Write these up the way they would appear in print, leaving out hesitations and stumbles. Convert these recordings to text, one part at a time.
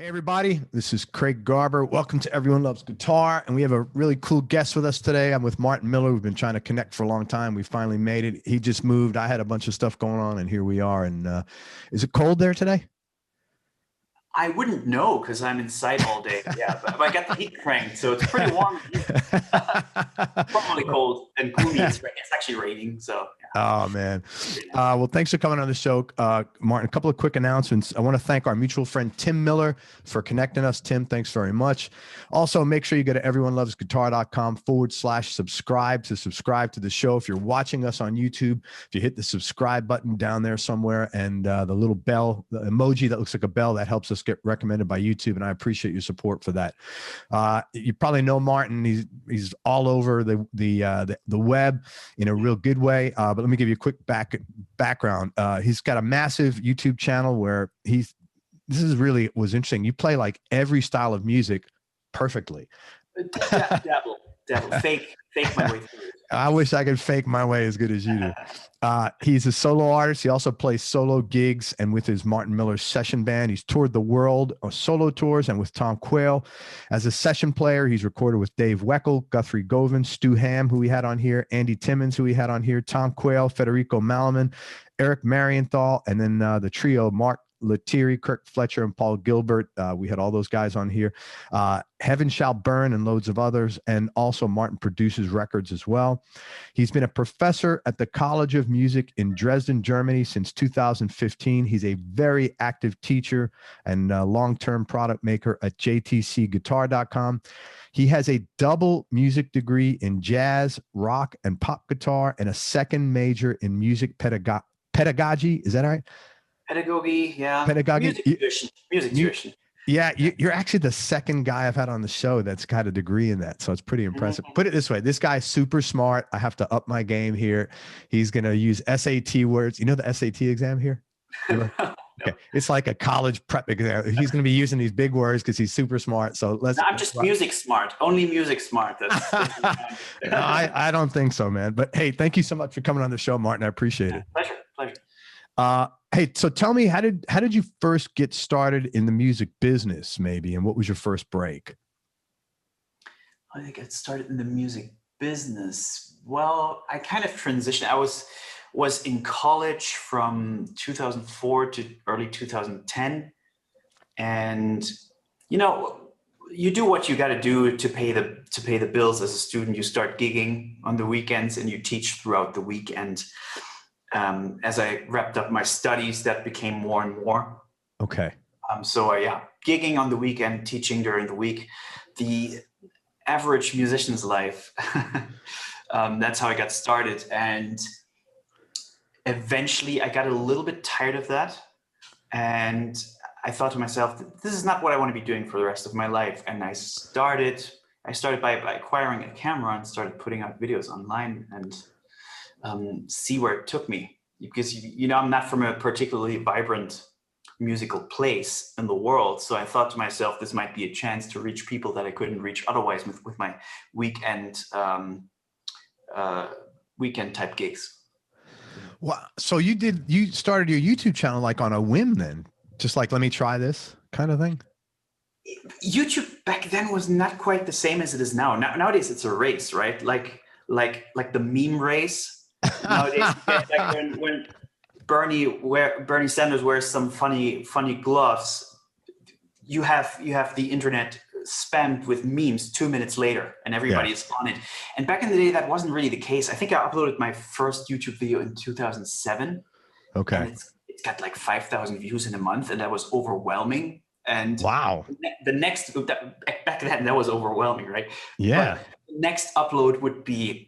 Hey everybody, this is Craig Garber. Welcome to Everyone Loves Guitar, and we have a really cool guest with us today. I'm with Martin Miller. We've been trying to connect for a long time. We finally made it. He just moved. I had a bunch of stuff going on, and here we are. And is it cold there today? I wouldn't know because I'm inside all day. Yeah, but I got the heat cranked, so it's pretty warm. Probably cold and gloomy. It's actually raining, so. Oh, man. Well, thanks for coming on the show, Martin. A couple of quick announcements. I want to thank our mutual friend, Tim Miller, for connecting us. Tim, thanks very much. Also, make sure you go to everyonelovesguitar.com/subscribe to subscribe to the show. If you're watching us on YouTube, if you hit the subscribe button down there somewhere and the little bell, the emoji that looks like a bell, that helps us get recommended by YouTube, and I appreciate your support for that. You probably know Martin. He's all over the web in a real good way. But let me give you a quick background. He's got a massive YouTube channel where this is really was interesting. You play like every style of music perfectly. Dabble, fake my way through it. I wish I could fake my way as good as you do. He's a solo artist. He also plays solo gigs, and with his Martin Miller session band, he's toured the world on solo tours and with Tom Quayle. As a session player, he's recorded with Dave Weckl, Guthrie Govan, Stu Hamm, who we had on here, Andy Timmons, who we had on here, Tom Quayle, Federico Malaman, Eric Marienthal, and then the trio Mark Lettieri, Kirk Fletcher, and Paul Gilbert. We had all those guys on here. Heaven Shall Burn and loads of others. And also Martin produces records as well. He's been a professor at the College of Music in Dresden, Germany since 2015. He's a very active teacher and long-term product maker at jtcguitar.com. He has a double music degree in jazz, rock, and pop guitar, and a second major in music pedagogy. Is that all right? Pedagogy, yeah. Pedagogy. Music tuition. Yeah, you're actually the second guy I've had on the show that's got a degree in that, so it's pretty impressive. Put it this way, this guy's super smart. I have to up my game here. He's going to use SAT words. You know the SAT exam here? Okay. It's like a college prep exam. He's going to be using these big words because he's super smart. So I'm just music smart. Only music smart. No, I don't think so, man. But hey, thank you so much for coming on the show, Martin. I appreciate it. Pleasure. Hey, so tell me, how did you first get started in the music business, maybe, and what was your first break? I think I started in the music business. Well, I kind of transitioned. I was in college from 2004 to early 2010, and you do what you got to do to pay the bills as a student. You start gigging on the weekends and you teach throughout the weekend. As I wrapped up my studies, that became more and more. Okay. Gigging on the weekend, teaching during the week, the average musician's life. That's how I got started. And eventually I got a little bit tired of that. And I thought to myself, this is not what I want to be doing for the rest of my life. And I started by acquiring a camera and started putting out videos online and see where it took me, because I'm not from a particularly vibrant musical place in the world. So I thought to myself, this might be a chance to reach people that I couldn't reach otherwise with my weekend type gigs. Wow. So you started your YouTube channel like on a whim then? Just like, let me try this kind of thing? YouTube back then was not quite the same as it is now. Nowadays it's a race, right? Like the meme race. Nowadays, like when Bernie Sanders wears some funny gloves, you have the internet spammed with memes 2 minutes later, and everybody is on it. And back in the day, that wasn't really the case. I think I uploaded my first YouTube video in 2007. Okay. And it's got like 5,000 views in a month, and that was overwhelming. And wow, the next back then that was overwhelming, right? Yeah. But the next upload would be,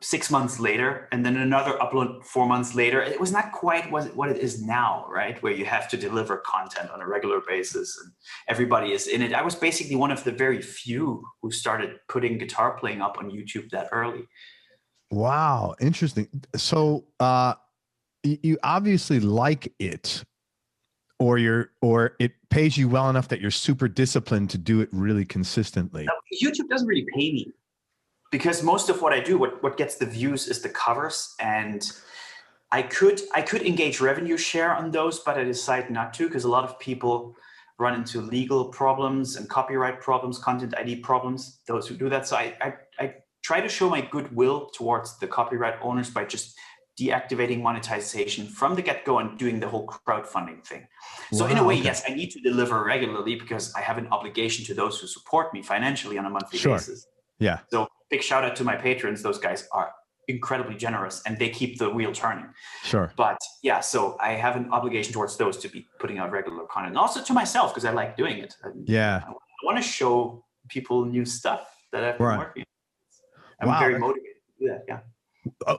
6 months later, and then another upload 4 months later. It was not quite what it is now, right? Where you have to deliver content on a regular basis and everybody is in it. I was basically one of the very few who started putting guitar playing up on YouTube that early. Wow. Interesting. So you obviously like it, or it pays you well enough that you're super disciplined to do it really consistently. Now, YouTube doesn't really pay me, because most of what I do, what gets the views is the covers, and I could engage revenue share on those, but I decided not to, because a lot of people run into legal problems and copyright problems, content ID problems, those who do that. So I try to show my goodwill towards the copyright owners by just deactivating monetization from the get-go and doing the whole crowdfunding thing. So in a way, yes, I need to deliver regularly because I have an obligation to those who support me financially on a monthly basis. Yeah. So big shout out to my patrons. Those guys are incredibly generous and they keep the wheel turning. Sure. But yeah, so I have an obligation towards those to be putting out regular content, and also to myself because I like doing it. I want to show people new stuff that I've been working on. I'm very motivated to do that. Yeah.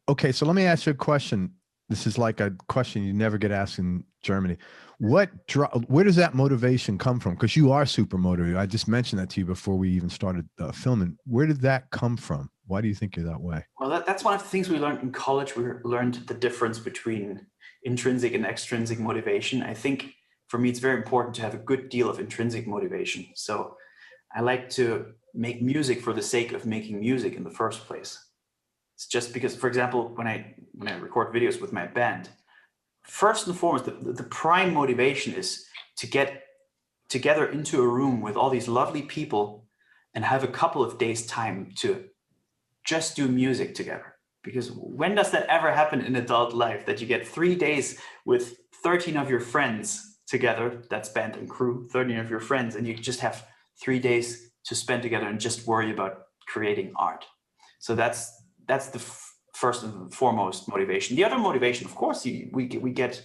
Okay, so let me ask you a question. This is like a question you never get asked in Germany. Where does that motivation come from? Because you are super motivated. I just mentioned that to you before we even started filming. Where did that come from? Why do you think you're that way? Well, that's one of the things we learned in college. We learned the difference between intrinsic and extrinsic motivation. I think for me, it's very important to have a good deal of intrinsic motivation. So I like to make music for the sake of making music in the first place. It's just because, for example, when I record videos with my band, first and foremost, the prime motivation is to get together into a room with all these lovely people and have a couple of days time to just do music together. Because when does that ever happen in adult life, that you get 3 days with 13 of your friends together, that's band and crew, 13 of your friends, and you just have 3 days to spend together and just worry about creating art. So that's the first and foremost motivation. The other motivation, of course, we get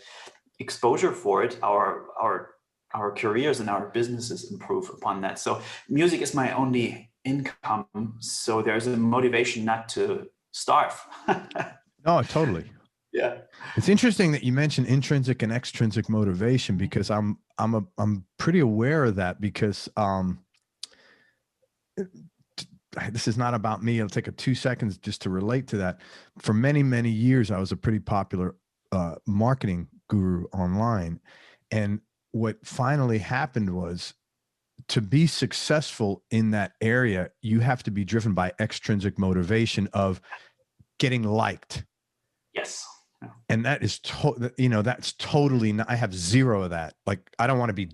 exposure for it. Our careers and our businesses improve upon that. So music is my only income. So there's a motivation not to starve. No, totally. Yeah. It's interesting that you mentioned intrinsic and extrinsic motivation, because I'm pretty aware of that, because this is not about me. It'll take 2 seconds just to relate to that. For many, many years, I was a pretty popular marketing guru online. And what finally happened was, to be successful in that area, you have to be driven by extrinsic motivation of getting liked. Yes. And that is, that's totally not, I have zero of that. Like, I don't want to be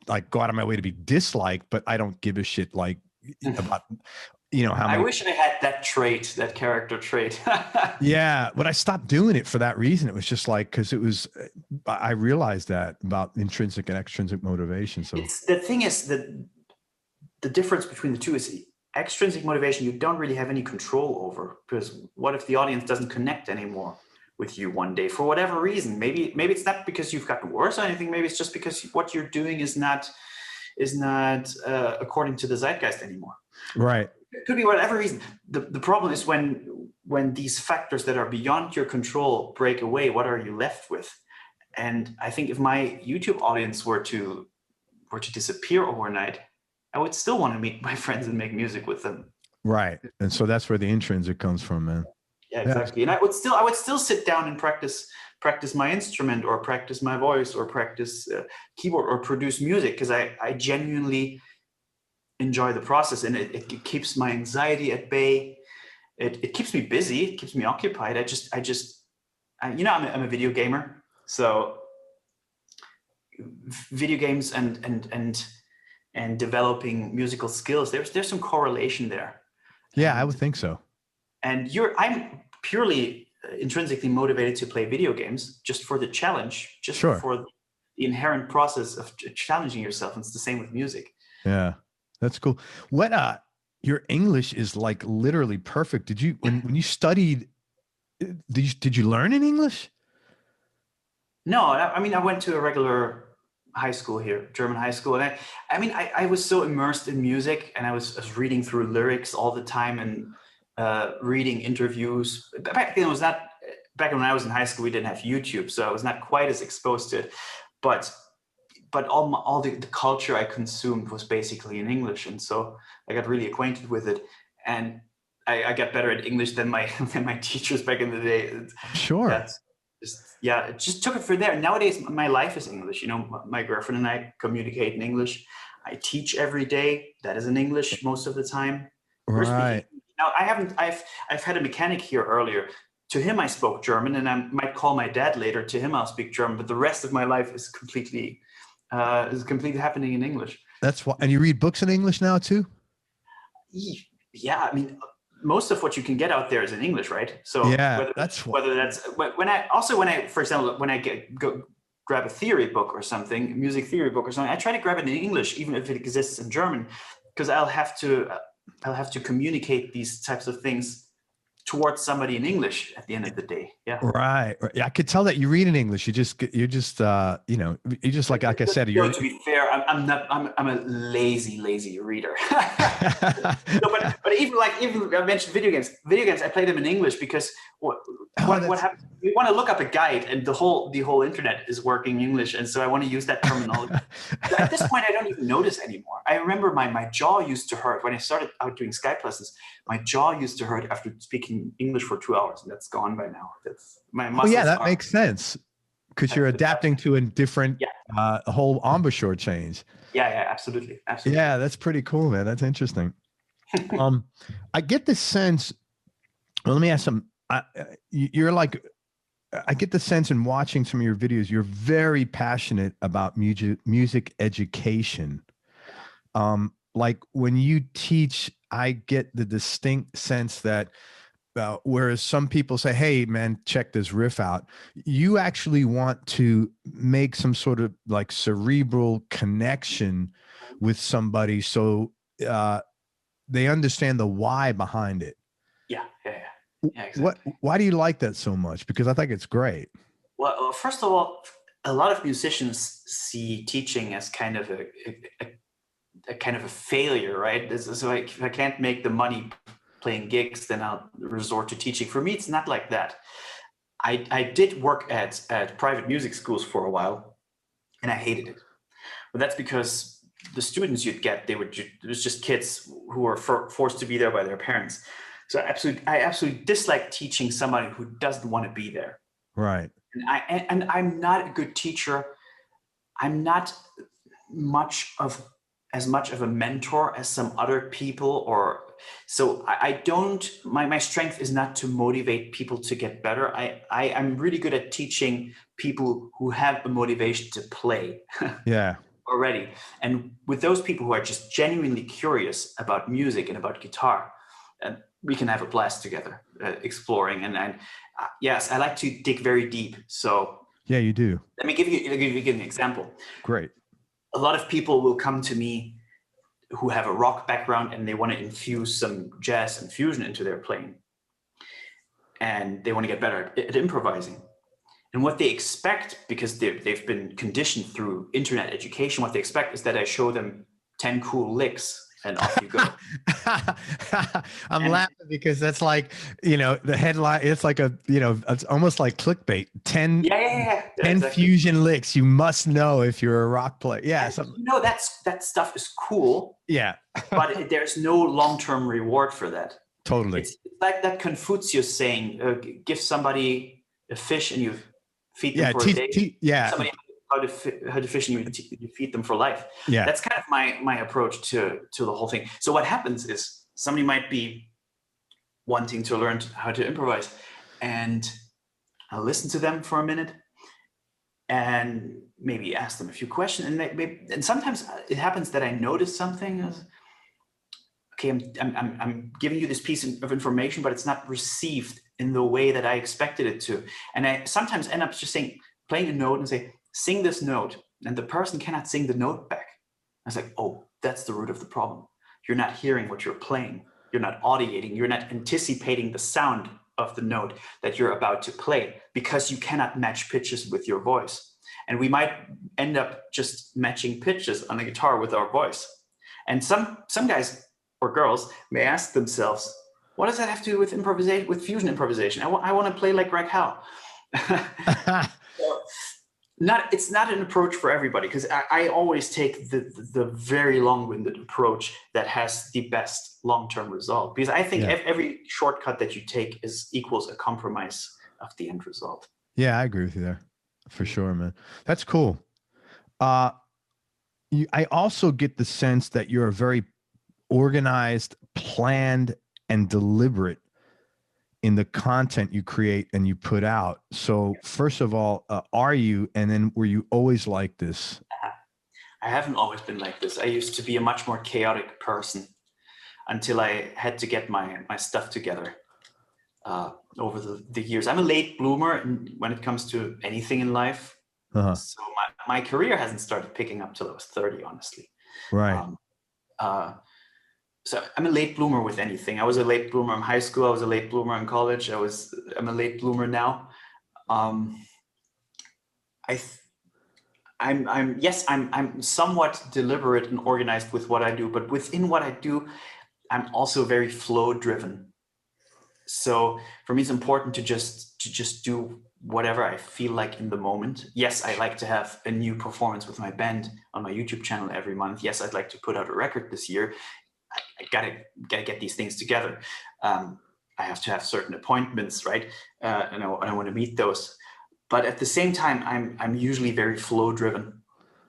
like, go out of my way to be disliked, but I don't give a shit like about, how many. I wish I had that trait, that character trait. Yeah. But I stopped doing it for that reason. It was just like, cause I realized that about intrinsic and extrinsic motivation. So the thing is that the difference between the two is extrinsic motivation, you don't really have any control over, because what if the audience doesn't connect anymore with you one day for whatever reason? Maybe it's not because you've gotten worse or anything. Maybe it's just because what you're doing is not according to the zeitgeist anymore. Right. It could be whatever reason. The problem is when these factors that are beyond your control break away, what are you left with? And I think if my YouTube audience were to disappear overnight, I would still want to meet my friends and make music with them. Right. And so that's where the intrinsic comes from, man. Yeah, exactly. And I would still sit down and practice my instrument, or practice my voice, or practice keyboard, or produce music, because I genuinely enjoy the process, and it keeps my anxiety at bay. It keeps me busy. It keeps me occupied. I'm a video gamer, so video games and developing musical skills, there's some correlation there. Yeah, I would think so. And I'm purely intrinsically motivated to play video games just for the challenge, just for the inherent process of challenging yourself. And it's the same with music. Yeah, that's cool. What your English is like literally perfect. Did you when you studied? Did you learn in English? No, I mean, I went to a regular high school here, German high school, and I was so immersed in music, and I was reading through lyrics all the time, and reading interviews. Back then, back when I was in high school, we didn't have YouTube, so I was not quite as exposed to it. But all the culture I consumed was basically in English, and so I got really acquainted with it, and I got better at English than my teachers back in the day. Sure. It just took it from there. Nowadays, my life is English. My girlfriend and I communicate in English. I teach every day. That is in English most of the time. Right. Now, I've had a mechanic here earlier. To him, I spoke German, and I might call my dad later. To him, I'll speak German, but the rest of my life is completely is completely happening in English. That's why. And you read books in English now too? Yeah, I mean, most of what you can get out there is in English, right? So yeah, whether that's when I, for example, when I go grab a theory book or something, music theory book or something, I try to grab it in English, even if it exists in German, because I'll have to communicate these types of things towards somebody in English at the end of the day. Yeah. Right. Yeah, I could tell that you read in English. You're just like I said, you're. To be fair, I'm a lazy reader. No, but even I mentioned video games. Video games, I play them in English because what happens? You want to look up a guide, and the whole internet is working English, and so I want to use that terminology. At this point, I don't even notice anymore. I remember my jaw used to hurt when I started out doing Skype lessons. My jaw used to hurt after speaking English for 2 hours, and that's gone by now. That's my muscles. Oh yeah, that makes sense because you're adapting to a different whole embouchure change. Yeah, absolutely. Yeah, that's pretty cool, man. That's interesting. I get the sense. Well, let me ask some. You're like, I get the sense in watching some of your videos, you're very passionate about music education. Like when you teach, I get the distinct sense that whereas some people say, hey man, check this riff out, you actually want to make some sort of like cerebral connection with somebody so they understand the why behind it. Yeah, exactly. Why do you like that so much? Because I think it's great. Well, first of all, a lot of musicians see teaching as kind of a kind of a failure, right? So if I can't make the money playing gigs, then I'll resort to teaching. For me, it's not like that. I did work at private music schools for a while, and I hated it. But that's because the students you'd get, it was just kids who were forced to be there by their parents. So I absolutely dislike teaching somebody who doesn't want to be there. Right. And I'm not a good teacher. I'm not as much of a mentor as some other people, so I don't. My strength is not to motivate people to get better. I'm really good at teaching people who have a motivation to play. Yeah. Already, and with those people who are just genuinely curious about music and about guitar, we can have a blast together exploring. And yes, I like to dig very deep. So yeah, you do. Let me give you an example. Great. A lot of people will come to me who have a rock background and they want to infuse some jazz and fusion into their playing, and they want to get better at improvising. And what they expect, because they've been conditioned through internet education, what they expect is that I show them 10 cool licks and off you go. I'm laughing because that's like, the headline, it's like it's almost like clickbait. 10 exactly. Fusion licks you must know if you're a rock player. Yeah. That stuff is cool. Yeah. But there's no long-term reward for that. Totally. It's like that Confucius saying, give somebody a fish and you feed them for a day. Somebody how to fish and you feed them for life. Yeah. That's kind of my approach to the whole thing. So what happens is somebody might be wanting to learn how to improvise, and I'll listen to them for a minute and maybe ask them a few questions. And sometimes it happens that I notice something. Okay, I'm giving you this piece of information, but it's not received in the way that I expected it to. And I sometimes end up just playing a note and say, sing this note. And the person cannot sing the note back. I was like, oh, that's the root of the problem. You're not hearing what you're playing. You're not audiating. You're not anticipating the sound of the note that you're about to play, because you cannot match pitches with your voice. And we might end up just matching pitches on the guitar with our voice. And some guys or girls may ask themselves, what does that have to do with improvisation, with fusion improvisation? I want to play like Greg Howe. It's not an approach for everybody, because I always take the very long-winded approach that has the best long-term result, because I think every shortcut that you take equals a compromise of the end result. Yeah, I agree with you there for sure, man. That's cool. I also get the sense that you're a very organized, planned, and deliberate in the content you create and you put out. So first of all, are you, and then were you always like this? I haven't always been like this. I used to be a much more chaotic person until I had to get my stuff together over the years. I'm a late bloomer when it comes to anything in life. So my career hasn't started picking up till I was 30, honestly. Right. So I'm a late bloomer with anything. I was a late bloomer in high school. I was a late bloomer in college. I'm a late bloomer now. I'm somewhat deliberate and organized with what I do, but within what I do, I'm also very flow driven. So for me, it's important to just do whatever I feel like in the moment. Yes, I like to have a new performance with my band on my YouTube channel every month. Yes, I'd like to put out a record this year. I gotta get these things together. I have to have certain appointments, right? And I want to meet those. But at the same time, I'm usually very flow driven,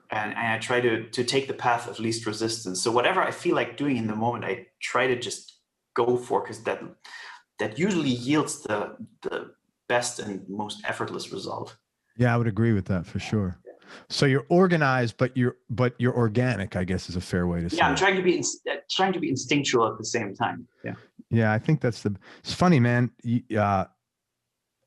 and I try to take the path of least resistance. So whatever I feel like doing in the moment, I try to just go for, because that usually yields the best and most effortless result. Yeah, I would agree with that for sure. So you're organized, but you're organic, I guess, is a fair way to say. Yeah, I'm trying to be instinctual at the same time. Yeah. Yeah, I think it's funny, man.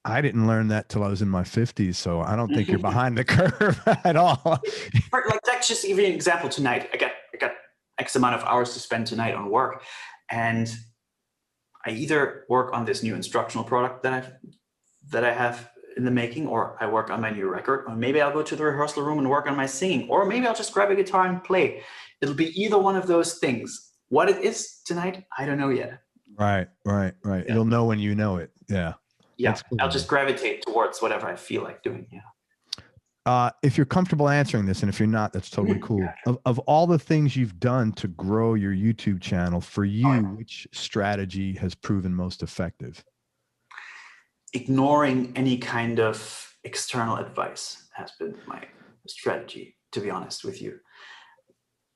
I didn't learn that till I was in my 50s, so I don't think you're behind the curve at all. Like, that's just even an example tonight. I got X amount of hours to spend tonight on work, and I either work on this new instructional product that I have in the making, or I work on my new record, or maybe I'll go to the rehearsal room and work on my singing, or maybe I'll just grab a guitar and play. It'll be either one of those things. What it is tonight, I don't know yet. Right. Yeah. You'll know when you know it. Yeah. Yeah. Cool, I'll just gravitate towards whatever I feel like doing. Yeah. If you're comfortable answering this, and if you're not, that's totally cool. Of all the things you've done to grow your YouTube channel, for you, which strategy has proven most effective? Ignoring any kind of external advice has been my strategy, to be honest with you.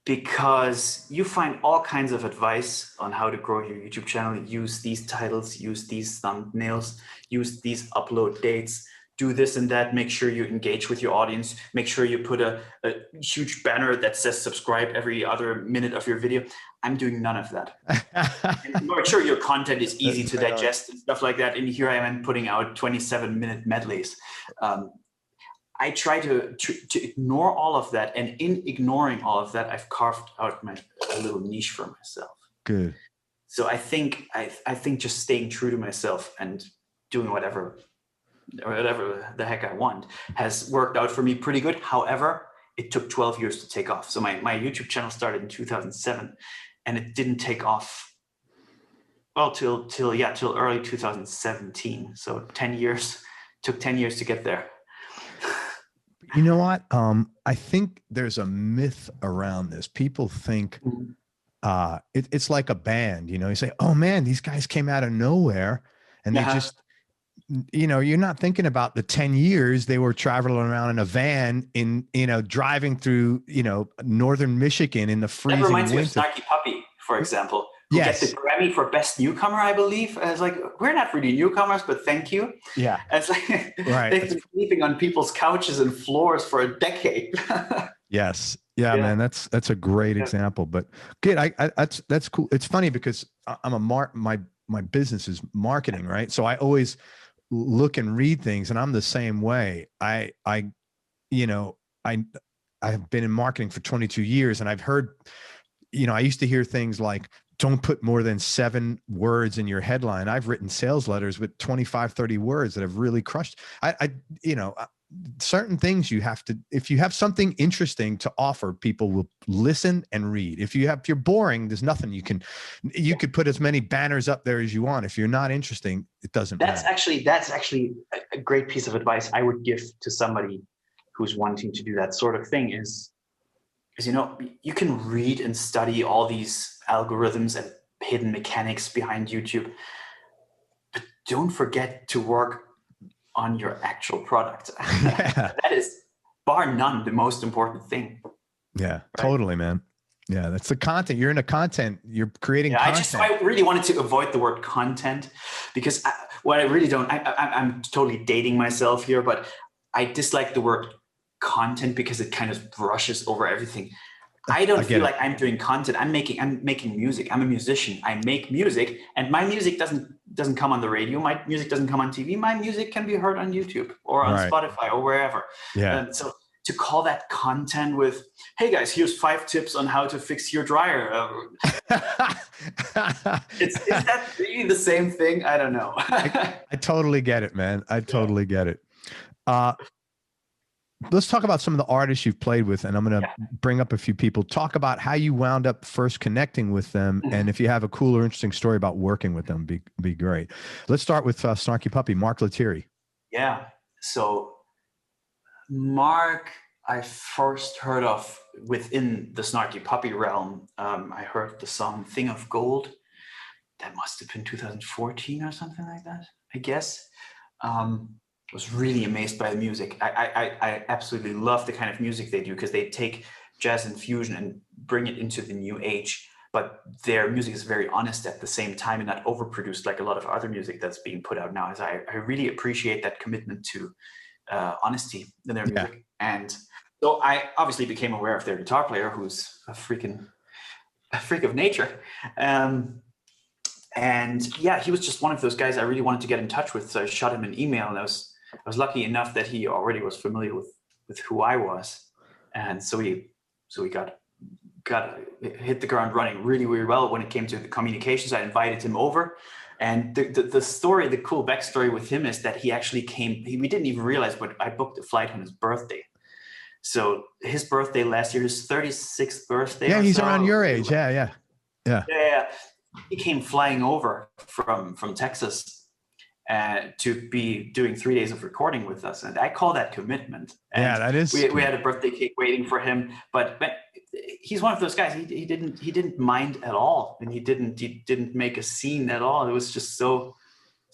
Because you find all kinds of advice on how to grow your YouTube channel. Use these titles, use these thumbnails, use these upload dates, do this and that. Make sure you engage with your audience. Make sure you put a huge banner that says subscribe every other minute of your video. I'm doing none of that. Make sure your content is easy to digest and stuff like that. And here I am putting out 27-minute medleys. I try to ignore all of that, and in ignoring all of that, I've carved out a little niche for myself. Good. So I think just staying true to myself and doing whatever the heck I want has worked out for me pretty good. However, it took 12 years to take off. So my YouTube channel started in 2007, and it didn't take off well till early 2017. So 10 years. Took 10 years to get there. You know what? I think there's a myth around this. People think it's like a band. You know, you say, "Oh man, these guys came out of nowhere," and they just, you're not thinking about the 10 years they were traveling around in a van driving through northern Michigan in the freezing winter. That reminds me of Snarky Puppy, for example. Who gets the Grammy for Best Newcomer, I believe. I was like, we're not really newcomers, but thank you. Yeah. It's like they've been sleeping on people's couches and floors for a decade. Yes. Yeah, man, that's a great example. But good. That's cool. It's funny because I'm my business is marketing, right? So I always look and read things, and I'm the same way. I've been in marketing for 22 years, and I've heard, I used to hear things like, don't put more than 7 words in your headline. I've written sales letters with 25, 30 words that have really crushed. Certain things you have to, if you have something interesting to offer, people will listen and read. If you're boring, there's nothing you could put as many banners up there as you want. If you're not interesting, it doesn't matter. That's actually a great piece of advice I would give to somebody who's wanting to do that sort of thing is you can read and study all these algorithms and hidden mechanics behind YouTube, but don't forget to work on your actual product. That is, bar none, the most important thing. Yeah, right? Totally, man. Yeah, that's the content. You're you're creating content. I really wanted to avoid the word content because I'm totally dating myself here, but I dislike the word content because it kind of brushes over everything. I don't feel like I'm doing content. I'm making music. I'm a musician. I make music, and my music doesn't come on the radio. My music doesn't come on TV. My music can be heard on YouTube or on Spotify or wherever. Yeah. So to call that content with, hey guys, here's 5 tips on how to fix your dryer. Is that really the same thing? I don't know. I totally get it, man. I totally get it. Let's talk about some of the artists you've played with, and I'm going to bring up a few people. Talk about how you wound up first connecting with them, and if you have a cool or interesting story about working with them, be great. Let's start with Snarky Puppy, Mark Lettieri. Yeah. So Mark, I first heard of within the Snarky Puppy realm. I heard the song "Thing of Gold." That must have been 2014 or something like that, I guess. Was really amazed by the music. I absolutely love the kind of music they do, because they take jazz and fusion and bring it into the new age, but their music is very honest at the same time and not overproduced like a lot of other music that's being put out now. As I really appreciate that commitment to honesty in their music. And so I obviously became aware of their guitar player, who's a freak of nature. And yeah, he was just one of those guys I really wanted to get in touch with. So I shot him an email, and I was lucky enough that he already was familiar with who I was. And so we got hit the ground running really, really well when it came to the communications. I invited him over, and the story, the cool backstory with him is that he actually came, we didn't even realize, but I booked a flight on his birthday. So his birthday last year, his 36th birthday. Yeah, he's around your age. Yeah. He came flying over from Texas to be doing 3 days of recording with us, and I call that commitment. And yeah, that is. We had a birthday cake waiting for him, but he's one of those guys. He didn't mind at all, and he didn't make a scene at all. It was just so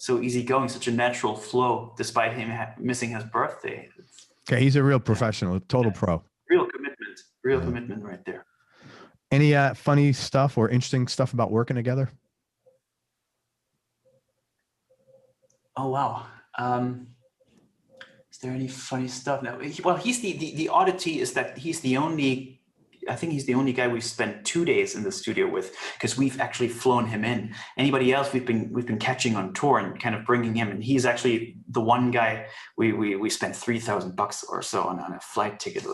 easygoing, such a natural flow, despite him missing his birthday. Okay, he's a real professional, total pro. Real commitment right there. Any funny stuff or interesting stuff about working together? Oh, wow. Is there any funny stuff? No. Well, he's the oddity is that he's the only guy we've spent 2 days in the studio with, because we've actually flown him in. Anybody else we've been catching on tour and kind of bringing him, and he's actually the one guy we spent $3,000 or so on a flight ticket.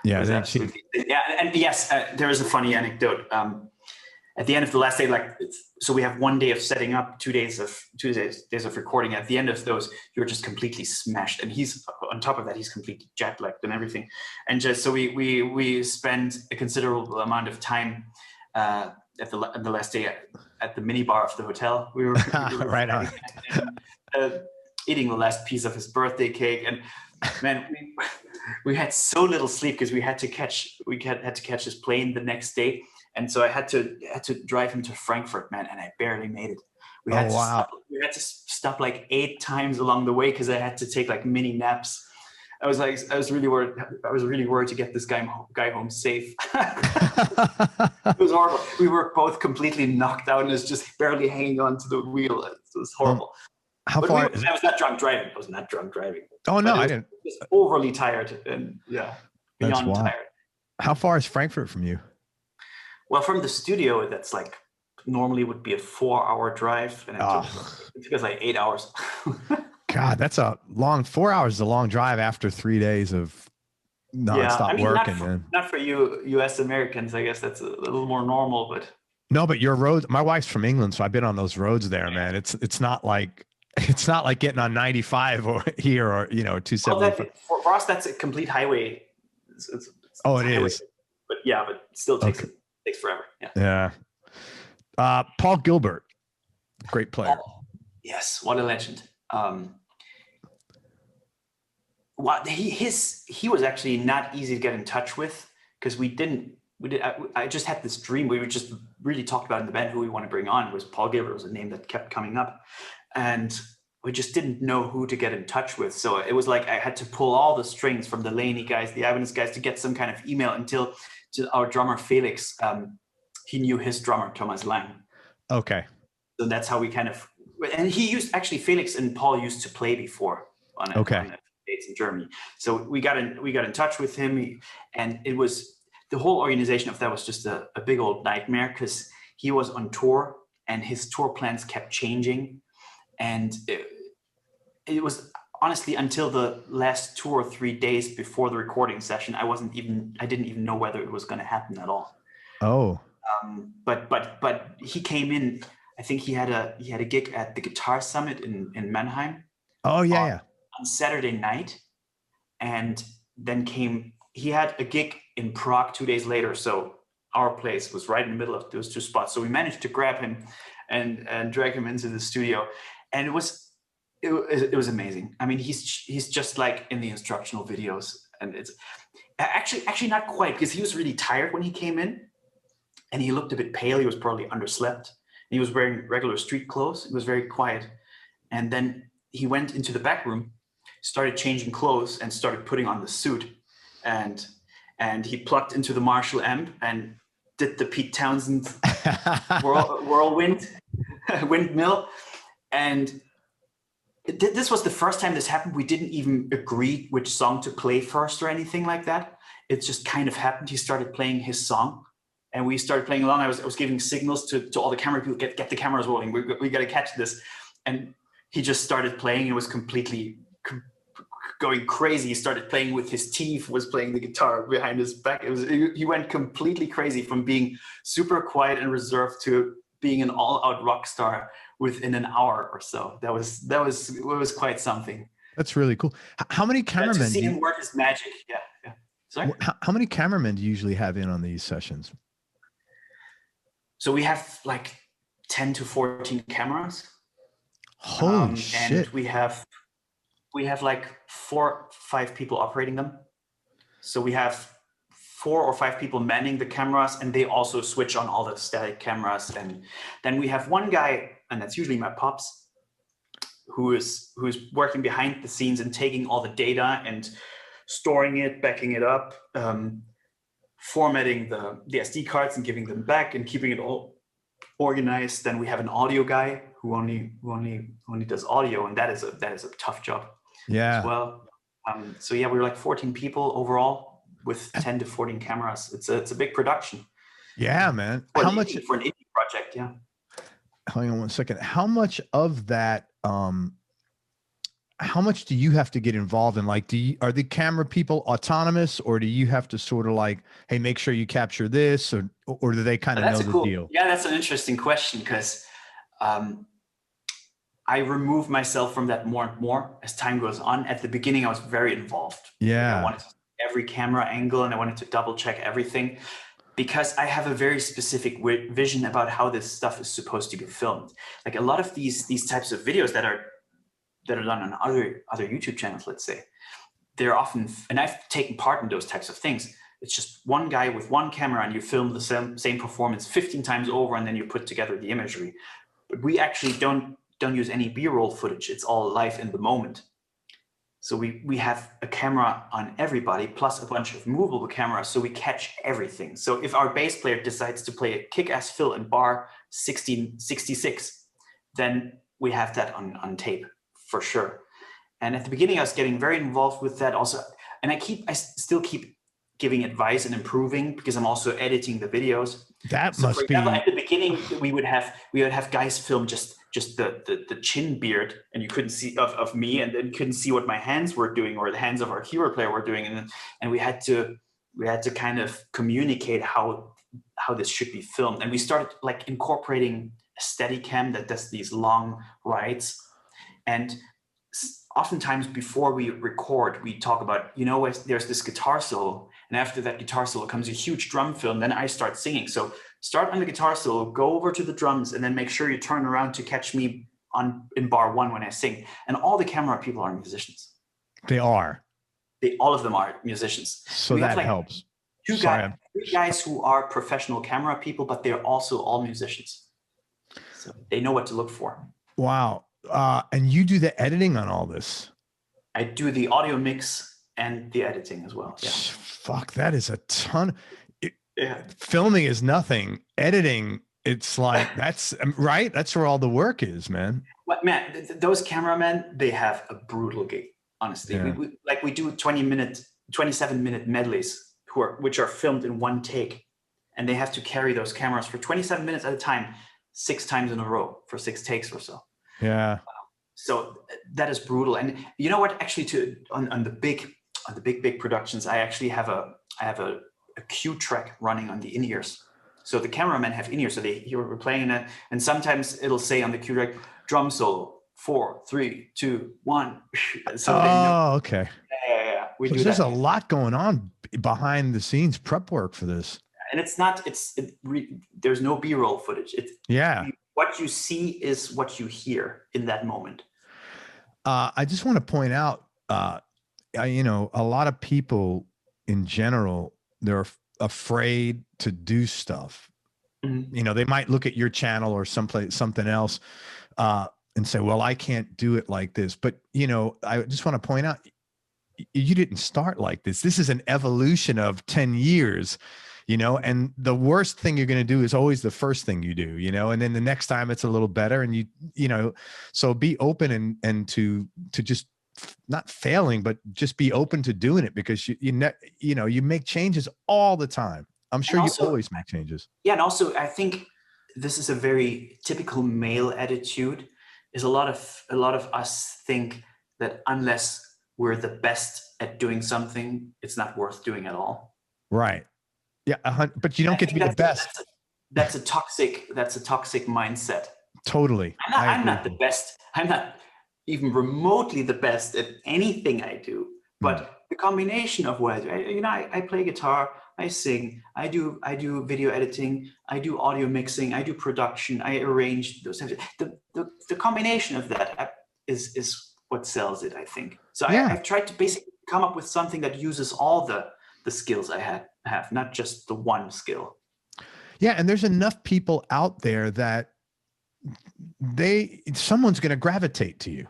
Yeah, and yes, there is a funny anecdote. At the end of the last day, so we have 1 day of setting up, 2 days of recording. At the end of those, you're just completely smashed, and he's on top of that, he's completely jet lagged and everything. And just so we spend a considerable amount of time at the last day at the minibar of the hotel. We were right on. Eating the last piece of his birthday cake, and man, we had so little sleep because we had to catch his plane the next day. And so I had to drive him to Frankfurt, man, and I barely made it. We had to stop like 8 times along the way because I had to take like mini naps. I was really worried to get this guy home safe. It was horrible. We were both completely knocked out and was just barely hanging on to the wheel. It was horrible. How far? I was not drunk driving. Oh no, I didn't. Just overly tired and beyond tired. How far is Frankfurt from you? Well, from the studio, that's like normally would be a 4-hour drive, and it took us like 8 hours. God, that's a long 4 hours is a long drive after 3 days of nonstop working, man. Not for you US Americans, I guess that's a little more normal, but no, but your roads, my wife's from England, so I've been on those roads there, man. It's not like getting on 95 or here or 275. For us, that's a complete highway. It's it is. But it still takes forever. Yeah. Paul Gilbert, great player. Yes, what a legend. He was actually not easy to get in touch with, because I just had this dream. We just really talked about in the band who we want to bring on. Was Paul Gilbert was a name that kept coming up, and we just didn't know who to get in touch with. So it was like I had to pull all the strings from the Laney guys, the Ibanez guys, to get some kind of email until to our drummer Felix. He knew his drummer Thomas Lang. Okay. So that's how we and he used, actually Felix and Paul used to play before on it. Okay. States and Germany. So we got in touch with him, and it was the whole organization of that was just a big old nightmare because he was on tour and his tour plans kept changing, and it was honestly until the last 2 or 3 days before the recording session, I didn't even know whether it was going to happen at all. Oh. But he came in. I think he had a gig at the Guitar Summit in Mannheim. Oh yeah, on Saturday night, and then he had a gig in Prague 2 days later. So our place was right in the middle of those two spots. So we managed to grab him and drag him into the studio, and it was amazing. I mean, he's just like in the instructional videos, and it's actually not quite, because he was really tired when he came in, and he looked a bit pale. He was probably underslept. He was wearing regular street clothes. He was very quiet. And then he went into the back room, started changing clothes, and started putting on the suit. And he plugged into the Marshall amp and did the Pete Townsend whirlwind windmill. And this was the first time this happened. We didn't even agree which song to play first or anything like that. It just kind of happened. He started playing his song, and we started playing along. I was giving signals to all the camera people, get the cameras rolling. We got to catch this. And he just started playing. It was completely going crazy. He started playing with his teeth, was playing the guitar behind his back. He went completely crazy from being super quiet and reserved to being an all-out rock star within an hour or so. It was quite something. That's really cool. How many cameramen? To see him work his magic. Yeah. Sorry? How many cameramen do you usually have in on these sessions? So we have like 10 to 14 cameras. Holy shit. And we have like 4 or 5 people operating them. So we have 4 or 5 people manning the cameras, and they also switch on all the static cameras. And then we have one guy, and that's usually my pops, who's working behind the scenes and taking all the data and storing it, backing it up, formatting the SD cards and giving them back and keeping it all organized. Then we have an audio guy who only does audio, and that is a tough job. Yeah. As well. So yeah, we were like 14 people overall with 10 to 14 cameras. It's a big production. Yeah, man. For an indie project? Yeah. Hang on one second. How much of that? How much do you have to get involved in? Like, are the camera people autonomous, or do you have to sort of like, hey, make sure you capture this, or do they kind of know the deal? Yeah, that's an interesting question, because I remove myself from that more and more as time goes on. At the beginning, I was very involved. Yeah. I wanted to see every camera angle, and I wanted to double check everything, because I have a very specific vision about how this stuff is supposed to be filmed. Like a lot of these types of videos that are done on other YouTube channels, let's say, they're often, and I've taken part in those types of things. It's just one guy with one camera, and you film the same performance 15 times over, and then you put together the imagery. But we actually don't use any B-roll footage. It's all live in the moment. So we have a camera on everybody, plus a bunch of movable cameras, so we catch everything. So if our bass player decides to play a kick-ass fill in bar 1666, then we have that on tape for sure. And at the beginning, I was getting very involved with that also. And I still keep giving advice and improving, because I'm also editing the videos. That must be. For example, at the beginning, we would have guys film just the chin beard, and you couldn't see of me, and then couldn't see what my hands were doing or the hands of our keyboard player were doing, and we had to kind of communicate how this should be filmed. And we started like incorporating a Steadicam that does these long rides. And oftentimes before we record, we talk about, there's this guitar solo, and after that guitar solo comes a huge drum fill, and then I start singing. So start on the guitar solo, go over to the drums, and then make sure you turn around to catch me in bar 1 when I sing. And all the camera people are musicians. They are. All of them are musicians. So that helps. Three guys who are professional camera people, but they're also all musicians. So they know what to look for. Wow. And you do the editing on all this? I do the audio mix and the editing as well. Yeah. Fuck, that is a ton. Yeah. Filming is nothing. Editing, it's like, that's right. That's where all the work is, man. Well, man, those cameramen, they have a brutal gig. honestly. Yeah. We do 27-minute medleys which are filmed in one take, and they have to carry those cameras for 27 minutes at a time, 6 times in a row for 6 takes or so. Yeah. So that is brutal. And you know what, actually on the big productions, I actually have a cue track running on the in-ears. So the cameramen have in-ears, so we're playing it, and sometimes it'll say on the cue track, drum solo, 4, 3, 2, 1. So they know. Okay. Yeah. We do there's that. a lot going on behind the scenes prep work for this. And it's not, there's no B-roll footage. What you see is what you hear in that moment. I just want to point out, you know, a lot of people in general, they're afraid to do stuff. Mm-hmm. You know, they might look at your channel or something else and say, well, I can't do it like this. But, you know, I just want to point out, you didn't start like this. This is an evolution of 10 years, you know, and the worst thing you're going to do is always the first thing you do, you know, and then the next time it's a little better. And you know, so be open and to just not failing, but just be open to doing it, because you know, you make changes all the time. I'm sure you always make changes. Yeah. And also I think this is a very typical male attitude, is a lot of us think that unless we're the best at doing something, it's not worth doing at all. Right. Yeah. But you don't get to be the best. That's a toxic mindset. Totally. I'm not the best. I'm not even remotely the best at anything I do, but the combination of what I do, you know, I play guitar, I sing, I do video editing, I do audio mixing, I do production, I arrange those things. The combination of that is what sells it, I think. So yeah. I've tried to basically come up with something that uses all the skills I have, not just the one skill. Yeah, and there's enough people out there that someone's going to gravitate to you.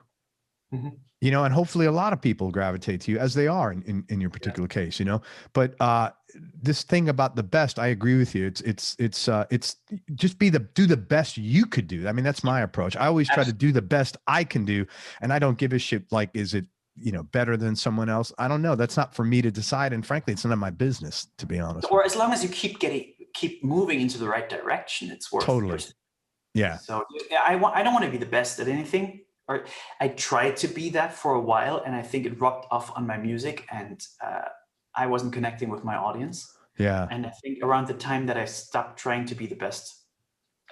Mm-hmm. You know, and hopefully a lot of people gravitate to you, as they are in your particular case, you know. But this thing about the best, I agree with you. It's just do the best you could do. I mean, that's my approach. I always try to do the best I can do, and I don't give a shit like, is it, you know, better than someone else? I don't know. That's not for me to decide, and frankly, it's none of my business, to be honest. Or as long as you keep moving into the right direction, it's worth totally. Yeah. So I don't want to be the best at anything. Or I tried to be that for a while, and I think it rubbed off on my music, and I wasn't connecting with my audience. Yeah. And I think around the time that I stopped trying to be the best,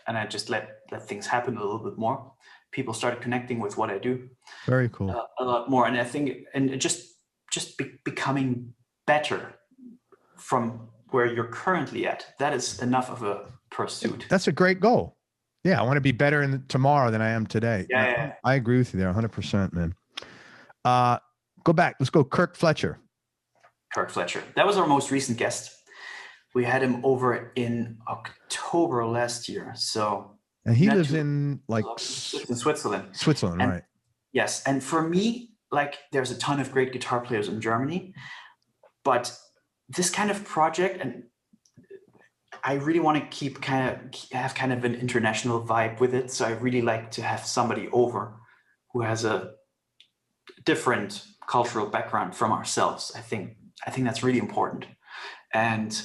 and I just let things happen a little bit more, people started connecting with what I do. Very cool. A lot more, and I think, and becoming better from where you're currently at. That is enough of a pursuit. That's a great goal. Yeah, I want to be better tomorrow than I am today. Yeah. I agree with you there 100%, man. Go back. Let's go Kirk Fletcher. Kirk Fletcher. That was our most recent guest. We had him over in October last year. And he lives in Switzerland. Switzerland, right. Yes. And for me, like, there's a ton of great guitar players in Germany, but this kind of project, and I really want to have kind of an international vibe with it. So I really like to have somebody over who has a different cultural background from ourselves. I think that's really important. And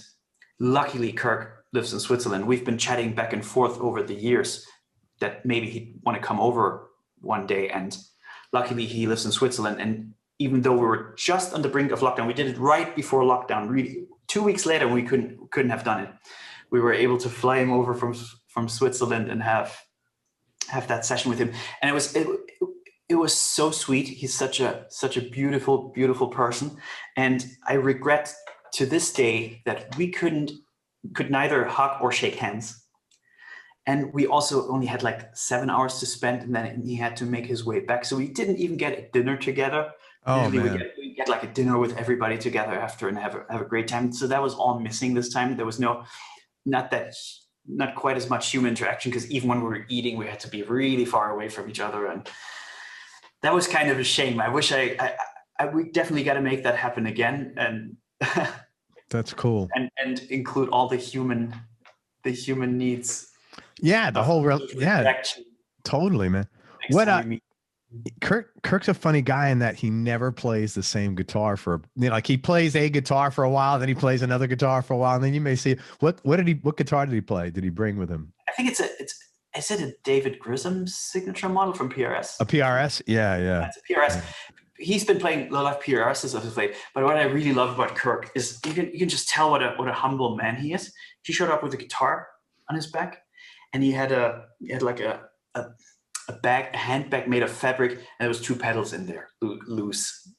luckily, Kirk lives in Switzerland. We've been chatting back and forth over the years that maybe he'd want to come over one day. And luckily, he lives in Switzerland. And even though we were just on the brink of lockdown, we did it right before lockdown. Really, 2 weeks later, we couldn't have done it. We were able to fly him over from Switzerland and have that session with him. And it was so sweet. He's such a beautiful, beautiful person. And I regret to this day that we could neither hug or shake hands. And we also only had like 7 hours to spend, and then he had to make his way back. So we didn't even get a dinner together. Oh, man. We get like a dinner with everybody together after and have a great time. So that was all missing this time. There was not quite as much human interaction, because even when we were eating, we had to be really far away from each other. And that was kind of a shame. I wish we definitely got to make that happen again. And that's cool. And include all the human needs. Yeah. The whole, yeah, totally, man. Kirk's a funny guy in that he never plays the same guitar for, like he plays a guitar for a while, then he plays another guitar for a while, and then you may see what guitar did he play? Did he bring with him? I think is it a David Grisham's signature model from PRS? A PRS? Yeah, yeah. It's a PRS. Yeah. He's been playing a lot of PRSs of his late, but what I really love about Kirk is you can just tell what a humble man he is. He showed up with a guitar on his back, and he had like a handbag made of fabric, and there was 2 pedals in there loose.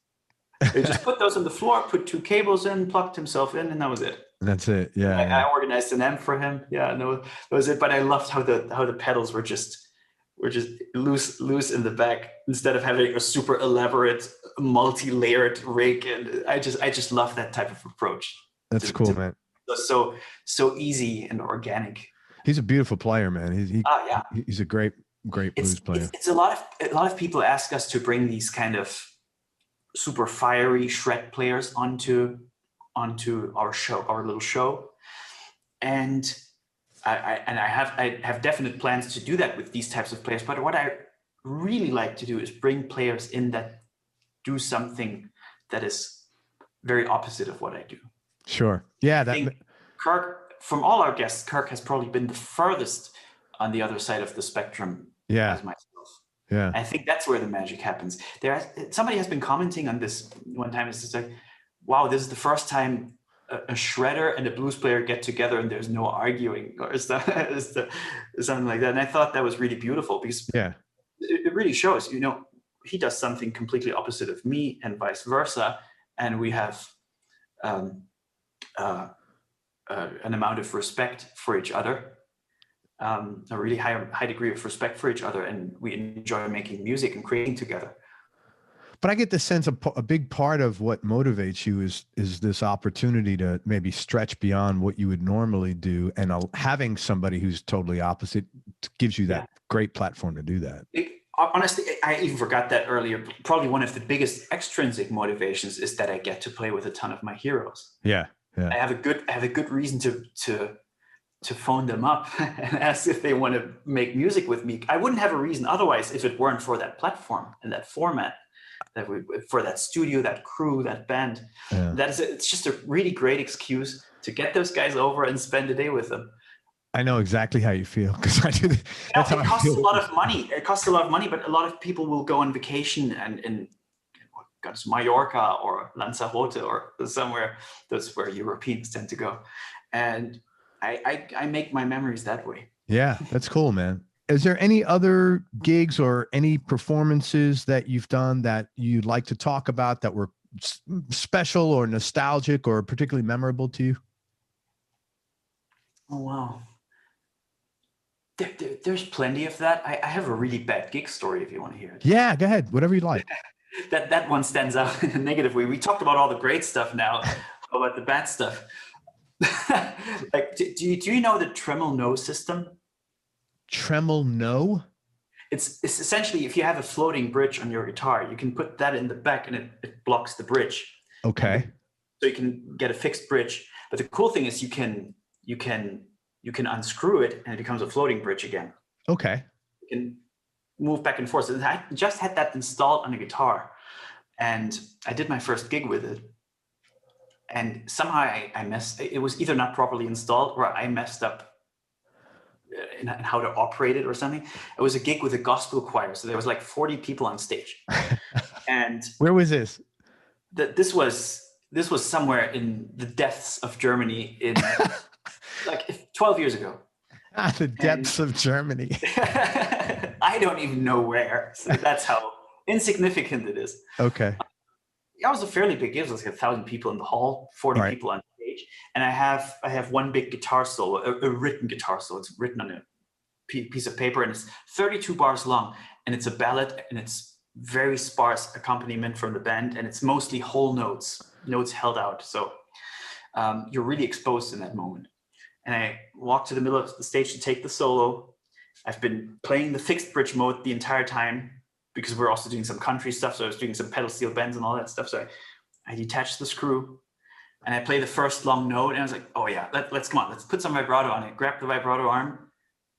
He just put those on the floor, put 2 cables in, plugged himself in, and that was it. That's it. Yeah. I organized an amp for him. Yeah, no, that was it. But I loved how the pedals were just loose in the back instead of having a super elaborate, multi-layered rig. And I just love that type of approach. That's cool, man. So easy and organic. He's a beautiful player, man. He's a great blues player. It's a lot of people ask us to bring these kind of super fiery shred players onto our little show, and I have definite plans to do that with these types of players. But what I really like to do is bring players in that do something that is very opposite of what I do. Sure. Yeah. I think Kirk, from all our guests, Kirk has probably been the furthest on the other side of the spectrum. Yeah. As myself. Yeah. I think that's where the magic happens. Somebody has been commenting on this one time. It's just like, wow, this is the first time a shredder and a blues player get together and there's no arguing or something like that. And I thought that was really beautiful because it really shows, he does something completely opposite of me and vice versa. And we have an amount of respect for each other, a really high degree of respect for each other. And we enjoy making music and creating together. But I get the sense a big part of what motivates you is this opportunity to maybe stretch beyond what you would normally do, and having somebody who's totally opposite gives you that great platform to do that. Honestly, I even forgot that earlier. Probably one of the biggest extrinsic motivations is that I get to play with a ton of my heroes. Yeah. I have a good reason to phone them up and ask if they want to make music with me. I wouldn't have a reason otherwise if it weren't for that platform and that format. For that studio, that crew, that band. It's just a really great excuse to get those guys over and spend a day with them. I know exactly how you feel because I do. It costs a lot of money. It costs a lot of money, but a lot of people will go on vacation and Mallorca or Lanzarote or somewhere. That's where Europeans tend to go, and I make my memories that way. Yeah, that's cool, man. Is there any other gigs or any performances that you've done that you'd like to talk about that were special or nostalgic or particularly memorable to you? Oh, wow. There's plenty of that. I have a really bad gig story if you want to hear it. Yeah, go ahead. Whatever you like. That one stands out in a negative way. We talked about all the great stuff now. How about the bad stuff? Like, do you know the Tremel No system? Tremel No? It's essentially, if you have a floating bridge on your guitar, you can put that in the back and it blocks the bridge. Okay. So you can get a fixed bridge. But the cool thing is you can unscrew it and it becomes a floating bridge again. Okay. You can move back and forth. So I just had that installed on a guitar, and I did my first gig with it. And somehow I messed. It was either not properly installed or I messed up in how to operate it or something. It was a gig with a gospel choir, so there was like 40 people on stage. And where was this? This was somewhere in the depths of Germany in like 12 years ago. The depths of Germany. I don't even know where. So that's how insignificant it is. Okay. That was a fairly big gig. It was like 1,000 people in the hall, 40 people on stage. And I have one big guitar solo, a written guitar solo. It's written on a piece of paper, and it's 32 bars long. And it's a ballad, and it's very sparse accompaniment from the band. And it's mostly whole notes held out. So you're really exposed in that moment. And I walked to the middle of the stage to take the solo. I've been playing the fixed bridge mode the entire time because we're also doing some country stuff. So I was doing some pedal steel bends and all that stuff. So I detached the screw and I play the first long note. And I was like, oh yeah, let's put some vibrato on it. Grab the vibrato arm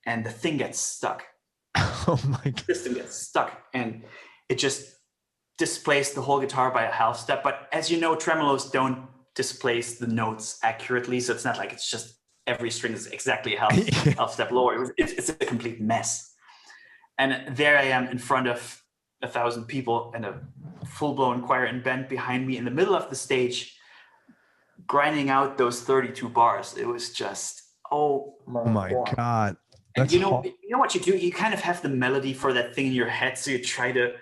and the thing gets stuck. Oh my God. The system gets stuck. And it just displaced the whole guitar by a half step. But as you know, tremolos don't displace the notes accurately. So it's not like it's just every string is exactly a half step lower. It's a complete mess. And there I am in front of 1,000 people and a full-blown choir and band behind me in the middle of the stage, grinding out those 32 bars. It was just, oh my God. And you know what you do? You kind of have the melody for that thing in your head, so you try to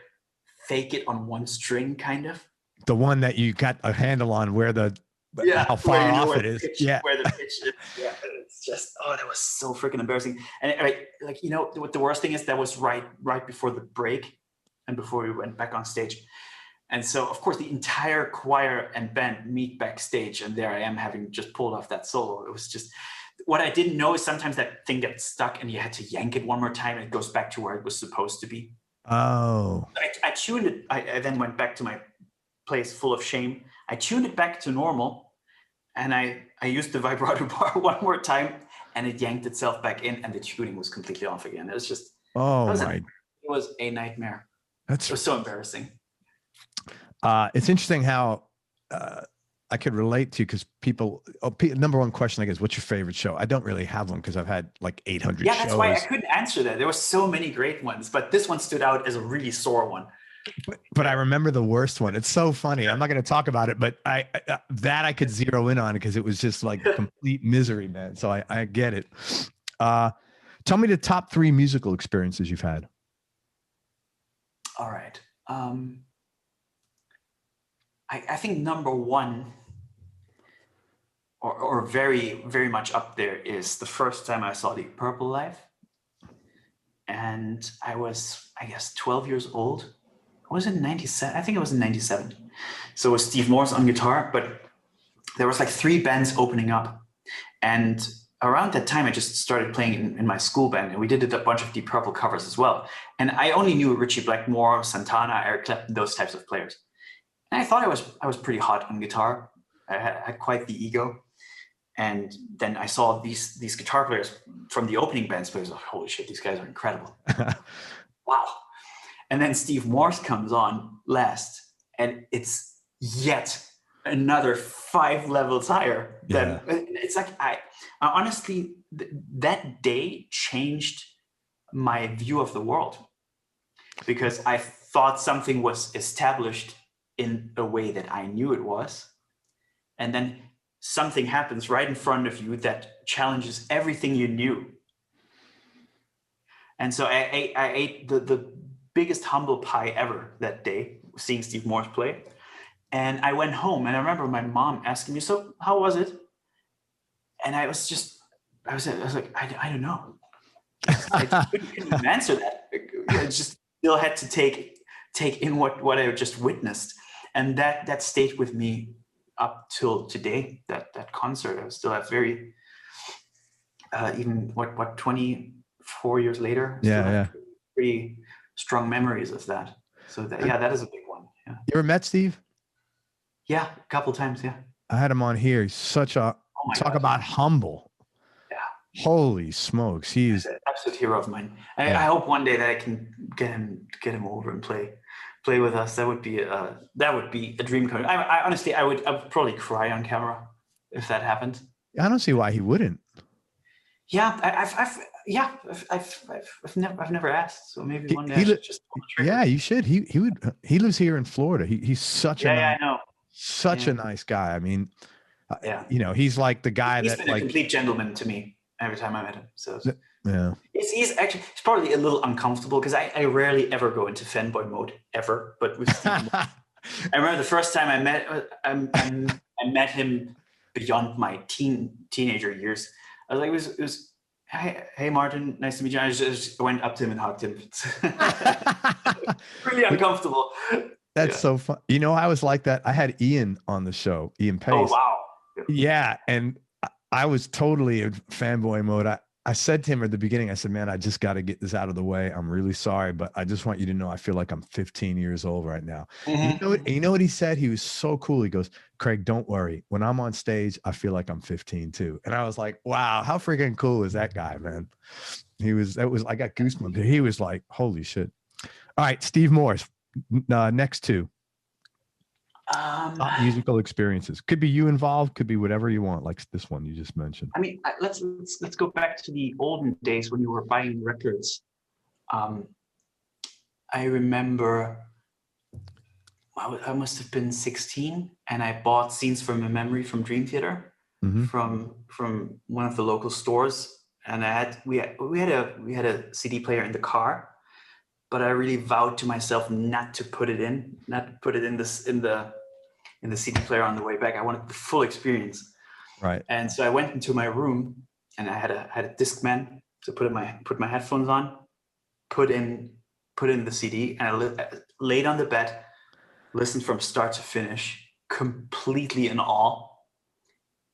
fake it on one string, kind of. The one that you got a handle on where how far off it is. Where the pitch is. Yeah, it's just, that was so freaking embarrassing. And what the worst thing is, that was right before the break and before we went back on stage. And so, of course, the entire choir and band meet backstage, and there I am having just pulled off that solo. It was just, what I didn't know is sometimes that thing gets stuck and you had to yank it one more time and it goes back to where it was supposed to be. Oh. I tuned it. I then went back to my place full of shame. I tuned it back to normal, and I used the vibrato bar one more time, and it yanked itself back in, and the tuning was completely off again. It was just, it was a nightmare. It was so embarrassing. It's interesting how I could relate to, because people, number one question, I guess, what's your favorite show? I don't really have one because I've had like 800 shows. Yeah, that's why I couldn't answer that. There were so many great ones, but this one stood out as a really sore one. But I remember the worst one. It's so funny. I'm not going to talk about it, but I could zero in on it because it was just like complete misery, man. So I get it. Tell me the top 3 musical experiences you've had. All right. I think number one, or very, very much up there, is the first time I saw Deep Purple live. And I was, I guess, 12 years old. Was it 97? I think it was in 97. So it was Steve Morse on guitar, but there was like 3 bands opening up. And around that time, I just started playing in my school band, and we did a bunch of Deep Purple covers as well. And I only knew Ritchie Blackmore, Santana, Eric Clapton, those types of players. And I thought I was pretty hot on guitar. I had quite the ego. And then I saw these guitar players from the opening bands players. Like, holy shit, these guys are incredible. Wow. And then Steve Morse comes on last, and it's yet another 5 levels higher. It's like, I honestly, that day changed my view of the world, because I thought something was established in a way that I knew it was. And then something happens right in front of you that challenges everything you knew. And so I ate the biggest humble pie ever that day, seeing Steve Morse play. And I went home, and I remember my mom asking me, so how was it? And I was like, I don't know. I just couldn't even answer that. I just still had to take in what I just witnessed. And that stayed with me up till today, that concert. I still have very, even 24 years later, pretty strong memories of that. So that is a big one. Yeah. You ever met Steve? Yeah, a couple times. Yeah. I had him on here. He's such a talk about humble. Yeah. Holy smokes. He's an absolute hero of mine. I hope one day that I can get him over and play with us. That would be a dream come. I honestly, I would probably cry on camera if that happened. I don't see why he wouldn't. Yeah, I've never asked. So maybe one day I should just pull the trigger. Yeah, you should. He would. He lives here in Florida. He's such I know. Such a nice guy. I mean, he's like the guy he's been a complete gentleman to me every time I met him. So yeah, he's probably a little uncomfortable because I rarely ever go into fanboy mode ever. But with Steve, I remember the first time I met him beyond my teenager years. I was like, it was hey Martin, nice to meet you. I just went up to him and hugged him. Really uncomfortable. That's so fun. I was like that. I had Ian on the show, Ian Pace. Oh, wow. Yeah. And I was totally in fanboy mode. I said to him at the beginning, I said, man, I just got to get this out of the way. I'm really sorry, but I just want you to know I feel like I'm 15 years old right now. Mm-hmm. You know what he said? He was so cool. He goes, Craig, don't worry. When I'm on stage, I feel like I'm 15 too. And I was like, wow, how freaking cool is that guy, man? I got goosebumps. He was like, holy shit. All right, Steve Morse. next two top musical experiences. Could be you involved, could be whatever you want, like this one you just mentioned. I mean, let's go back to the olden days when you were buying records. I remember I must have been 16, and I bought Scenes from a Memory from Dream Theater from one of the local stores. And we had a CD player in the car, but I really vowed to myself not to put it in the CD player on the way back. I wanted the full experience. Right. And so I went into my room, and I had a Discman to put my headphones on, put in the CD, and I laid on the bed, listened from start to finish, completely in awe.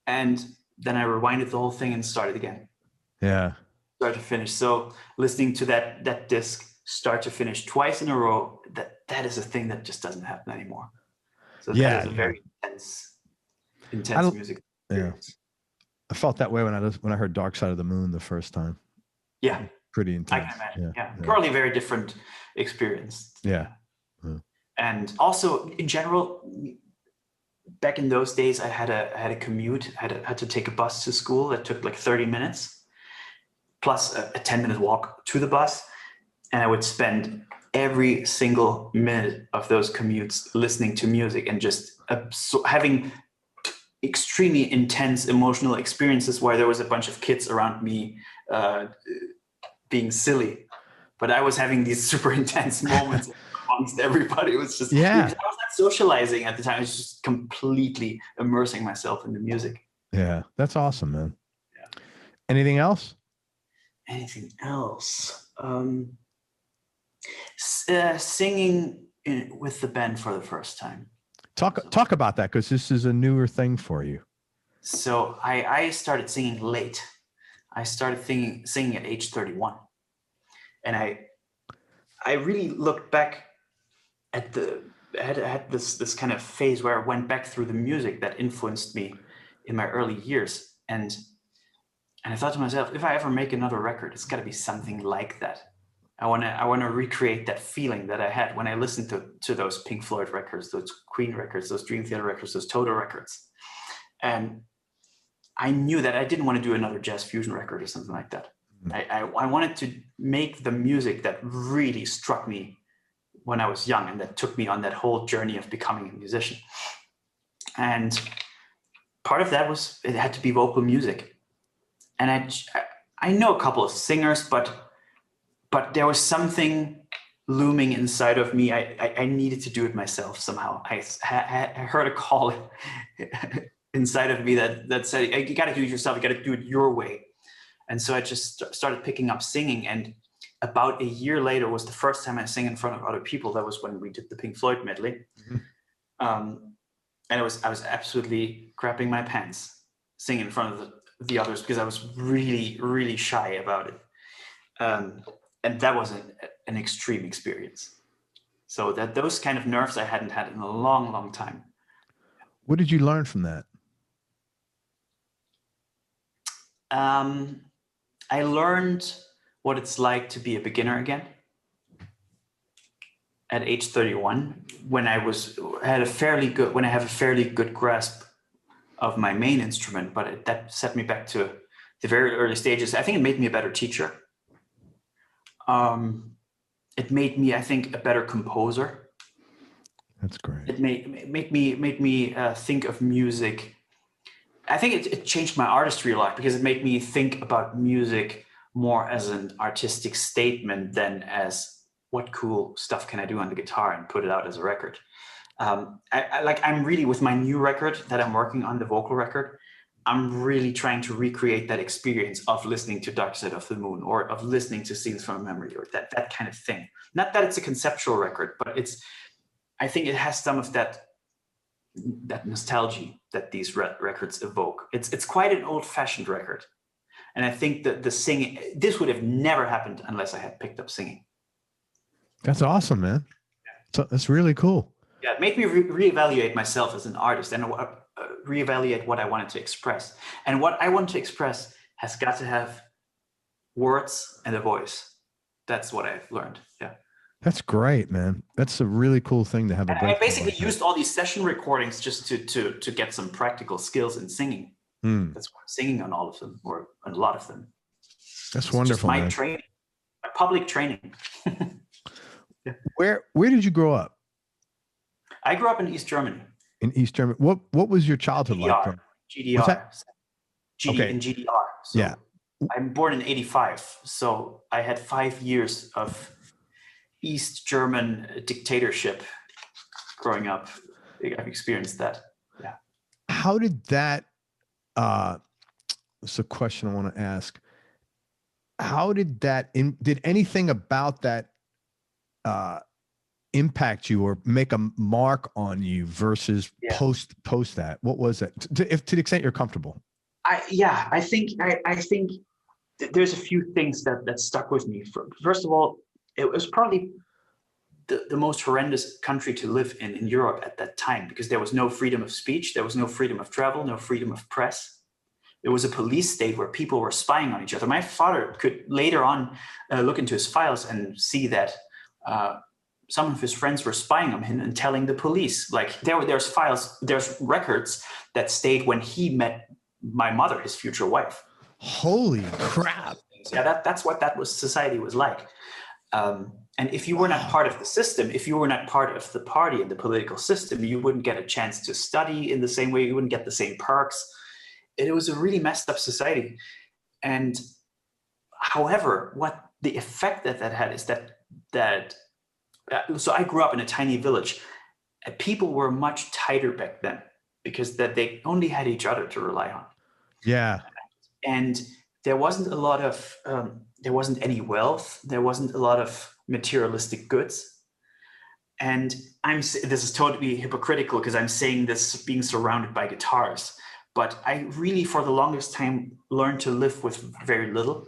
And then I rewinded the whole thing and started again. Yeah. Start to finish. So listening to that disc start to finish twice in a row, that is a thing that just doesn't happen anymore. So that is a very intense music experience. I felt that way when I heard Dark Side of the Moon the first time. Yeah. Pretty intense. I can imagine. Yeah. Probably a very different experience. Yeah. And also in general, back in those days, I had a commute, had to take a bus to school that took like 30 minutes plus a 10-minute walk to the bus. And I would spend every single minute of those commutes listening to music and just having extremely intense emotional experiences where there was a bunch of kids around me being silly. But I was having these super intense moments amongst everybody. It was just, I was not socializing at the time. I was just completely immersing myself in the music. Yeah, that's awesome, man. Yeah. Anything else? Anything else? Singing with the band for the first time. Talk about that, because this is a newer thing for you. So I started singing late. I started singing at age 31. And I really looked back at I had this kind of phase where I went back through the music that influenced me in my early years. And I thought to myself, if I ever make another record, it's got to be something like that. I want to recreate that feeling that I had when I listened to those Pink Floyd records, those Queen records, those Dream Theater records, those Toto records. And I knew that I didn't want to do another jazz fusion record or something like that. I wanted to make the music that really struck me when I was young and that took me on that whole journey of becoming a musician. And part of that was it had to be vocal music. And I know a couple of singers, but there was something looming inside of me. I needed to do it myself somehow. I heard a call inside of me that said, you got to do it yourself. You got to do it your way. And so I just started picking up singing. And about a year later was the first time I sang in front of other people. That was when we did the Pink Floyd medley. And I was absolutely crapping my pants singing in front of the others because I was really, really shy about it. And that was an extreme experience. So those kind of nerves I hadn't had in a long, long time. What did you learn from that? I learned what it's like to be a beginner again. At age 31, when I have a fairly good grasp of my main instrument, but that set me back to the very early stages. I think it made me a better teacher. It made me, I think, a better composer. That's great. It made me think of music. I think it changed my artistry a lot because it made me think about music more as an artistic statement than as what cool stuff can I do on the guitar and put it out as a record. I'm really, with my new record that I'm working on, the vocal record, I'm really trying to recreate that experience of listening to Dark Side of the Moon or of listening to Scenes from a Memory or that kind of thing. Not that it's a conceptual record, but I think it has some of that nostalgia that these records evoke. It's quite an old-fashioned record. And I think that the singing, this would have never happened unless I had picked up singing. That's awesome, man. So that's really cool. Yeah, it made me reevaluate myself as an artist and reevaluate what I wanted to express. And what I want to express has got to have words and a voice. That's what I've learned. Yeah. That's great, man. That's a really cool thing to have a And I breakthrough basically like that. used all these session recordings just to get some practical skills in singing. That's why I'm singing on all of them, or on a lot of them. That's It's just wonderful, my man. training, my public training. Yeah. Where did you grow up? I grew up in East Germany. In East Germany. What was your childhood like? GDR, What's GDR, that? in Okay. GDR. Yeah. So I'm born in 85. So I had 5 years of East German dictatorship growing up. I've experienced that. Yeah. How did that, it's a question I want to ask. How did that, did anything about that impact you or make a mark on you versus post that? What was that? To the extent you're comfortable. I think there's a few things that stuck with me. First of all, it was probably the most horrendous country to live in Europe at that time, because there was no freedom of speech, there was no freedom of travel, no freedom of press. There was a police state where people were spying on each other. My father could later on look into his files and see that some of his friends were spying on him and telling the police. Like there's files, there's records that stayed when he met my mother, his future wife. Holy crap! Yeah, that's what society was like. And if you were not part of the system, if you were not part of the party and the political system, you wouldn't get a chance to study in the same way. You wouldn't get the same perks. It was a really messed up society. And however, what the effect that had is that so I grew up in a tiny village. People were much tighter back then because that they only had each other to rely on. Yeah. And there wasn't a lot of, there wasn't any wealth. There wasn't a lot of materialistic goods. And this is totally hypocritical because I'm saying this being surrounded by guitars, but I really, for the longest time, learned to live with very little.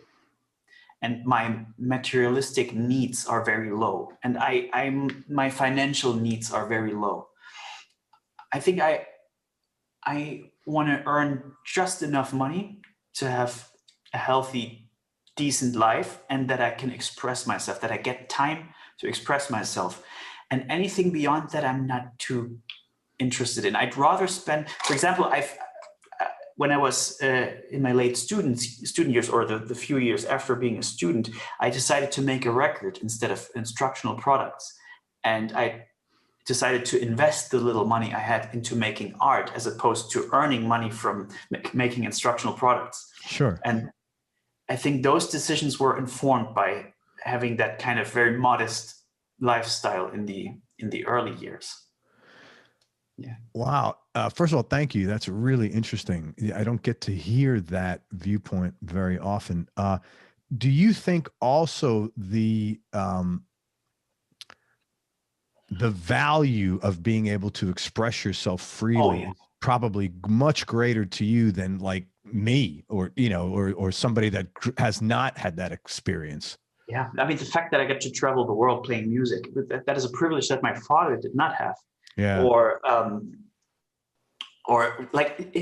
And my materialistic needs are very low. And my financial needs are very low. I think I want to earn just enough money to have a healthy, decent life, and that I can express myself, that I get time to express myself. And anything beyond that, I'm not too interested in. I'd rather spend, for example, when I was in my late student years, or the few years after being a student, I decided to make a record instead of instructional products. And I decided to invest the little money I had into making art as opposed to earning money from making instructional products. Sure. And I think those decisions were informed by having that kind of very modest lifestyle in the early years. Yeah. Wow. First of all, thank you. That's really interesting. I don't get to hear that viewpoint very often. Do you think also the value of being able to express yourself freely is probably much greater to you than like me, or or somebody that has not had that experience? Yeah, I mean, the fact that I get to travel the world playing music, that is a privilege that my father did not have. Yeah. Or like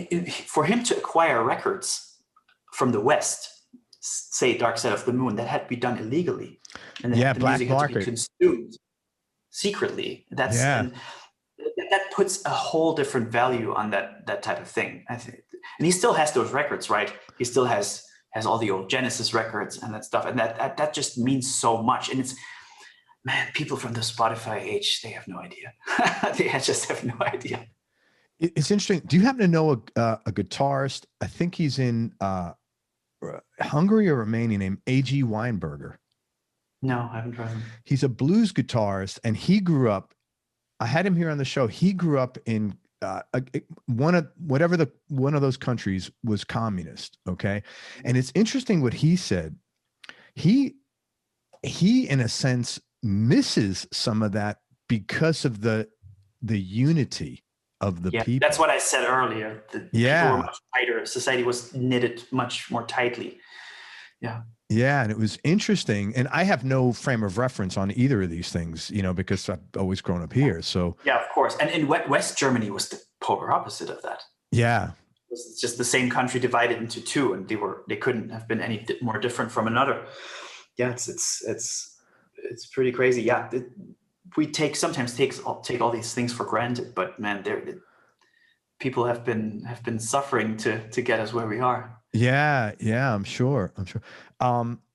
for him to acquire records from the West, say Dark Side of the Moon, that had to be done illegally. And the black music market. had to be consumed secretly. And that puts a whole different value on that type of thing, I think. And he still has those records, right? He still has all the old Genesis records and that stuff. And that just means so much. And it's, man, people from the Spotify age, they have no idea. They just have no idea. It's interesting. Do you happen to know a guitarist? I think he's in Hungary or Romania, named A.G. Weinberger. No, I haven't heard him. He's a blues guitarist, and he grew up, I had him here on the show. He grew up in one of those countries was communist. Okay. And it's interesting what he said. He in a sense misses some of that because of the unity of the people. That's what I said earlier. People were much tighter. Society was knitted much more tightly. Yeah. Yeah. And it was interesting. And I have no frame of reference on either of these things, because I've always grown up here. So yeah, of course. And in West Germany was the polar opposite of that. Yeah. It's just the same country divided into two, and they couldn't have been any more different from another. Yeah. It's it's pretty crazy. Yeah. We sometimes take all these things for granted, but man, people have been suffering to get us where we are. Yeah, I'm sure.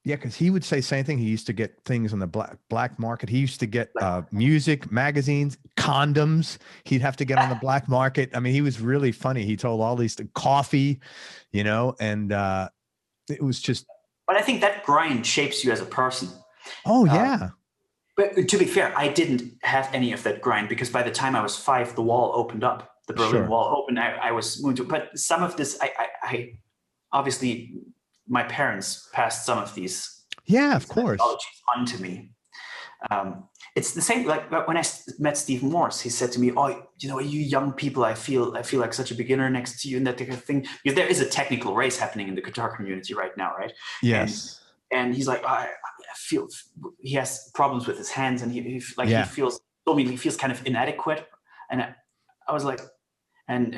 Yeah, because he would say same thing. He used to get things on the black market. He used to get music, magazines, condoms. He'd have to get on the black market. I mean, he was really funny. He told all these coffee, and it was just. But I think that grind shapes you as a person. Oh yeah. But to be fair, I didn't have any of that grind because by the time I was 5, the wall opened up. The Berlin Wall opened. I was moved to. But some of this, I obviously. My parents passed some of these of course on to me. It's the same like when I met Steve Morse, he said to me, "Oh, you young people, I feel like such a beginner next to you," and that kind of thing. Because there is a technical race happening in the guitar community right now, right? Yes. And he's like, I feel he has problems with his hands, and he feels kind of inadequate. And I was like. And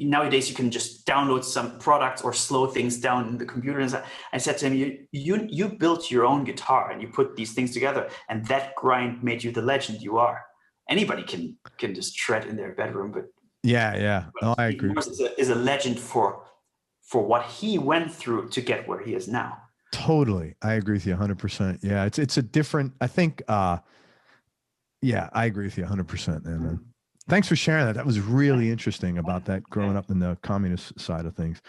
nowadays you can just download some products or slow things down in the computer. And I said to him, you built your own guitar and you put these things together, and that grind made you the legend you are. Anybody can just shred in their bedroom, but no, I agree. Is a legend for what he went through to get where he is now. Totally, I agree with you 100%. Yeah, it's a different. I think. I agree with you 100%. And. Thanks for sharing that. That was really interesting about that growing up in the communist side of things.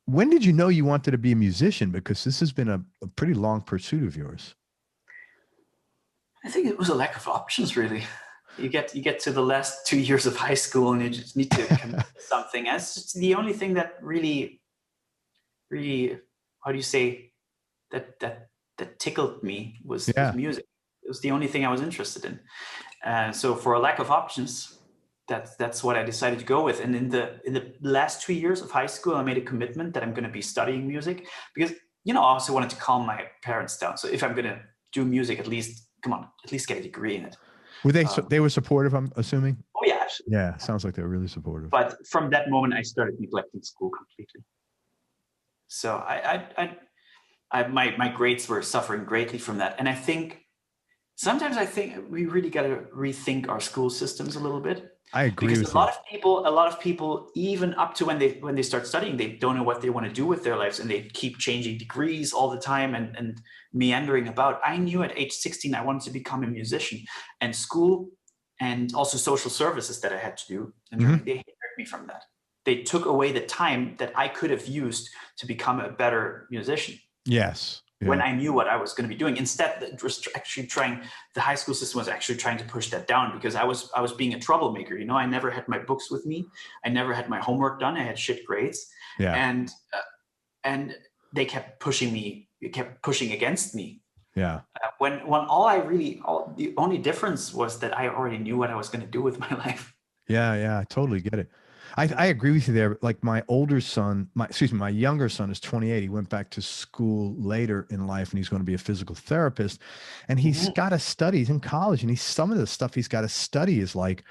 When did you know you wanted to be a musician? Because this has been a pretty long pursuit of yours. I think it was a lack of options, really. You get to the last 2 years of high school and you just need to commit to something. It's the only thing that really, how do you say, that tickled me was music. It was the only thing I was interested in. So for a lack of options, that's what I decided to go with. And in the last 2 years of high school, I made a commitment that I'm going to be studying music because, I also wanted to calm my parents down. So if I'm going to do music, at least get a degree in it. Were they were supportive, I'm assuming? Oh yeah, absolutely. Yeah, sounds like they were really supportive. But from that moment, I started neglecting school completely. So my grades were suffering greatly from that. And sometimes I think we really got to rethink our school systems a little bit. I agree because with a lot of people, even up to when they start studying, they don't know what they want to do with their lives, and they keep changing degrees all the time and meandering about. I knew at age 16 I wanted to become a musician, and school and also social services that I had to do, and they hindered me from that. They took away the time that I could have used to become a better musician. Yes. Yeah. When I knew what I was going to be doing. Instead, the high school system was actually trying to push that down because I was being a troublemaker. I never had my books with me. I never had my homework done. I had shit grades. Yeah. And they kept pushing me. It kept pushing against me. Yeah. When the only difference was that I already knew what I was going to do with my life. Yeah. I totally get it. I agree with you there. Like my younger son is 28. He went back to school later in life and he's going to be a physical therapist, and he's got to study. He's in college, and some of the stuff he's got to study is like,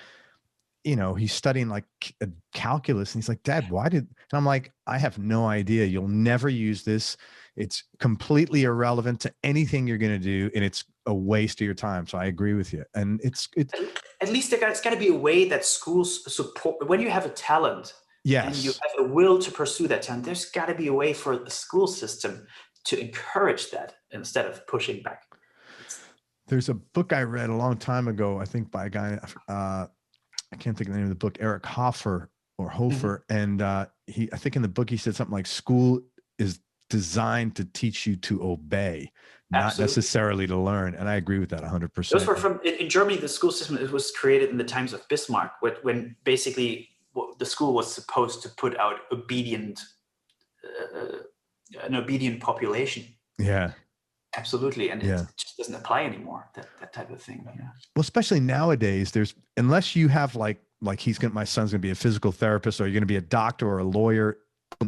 he's studying like calculus, and he's like, Dad, and I'm like, I have no idea. You'll never use this. It's completely irrelevant to anything you're going to do, and it's a waste of your time. So I agree with you. And it's at least it's got to be a way that schools support when you have a talent. Yes. And you have a will to pursue that talent. There's got to be a way for the school system to encourage that instead of pushing back. There's a book I read a long time ago, I think by a guy, I can't think of the name of the book, Eric Hofer. And I think in the book he said something like, school is designed to teach you to obey, not necessarily to learn. And I agree with that 100%. Those were in Germany, the school system, it was created in the times of Bismarck, when basically the school was supposed to put out an obedient population. Yeah. Absolutely. And it just doesn't apply anymore, that type of thing. Yeah. Well, especially nowadays, unless you have like my son's going to be a physical therapist, or you're going to be a doctor or a lawyer,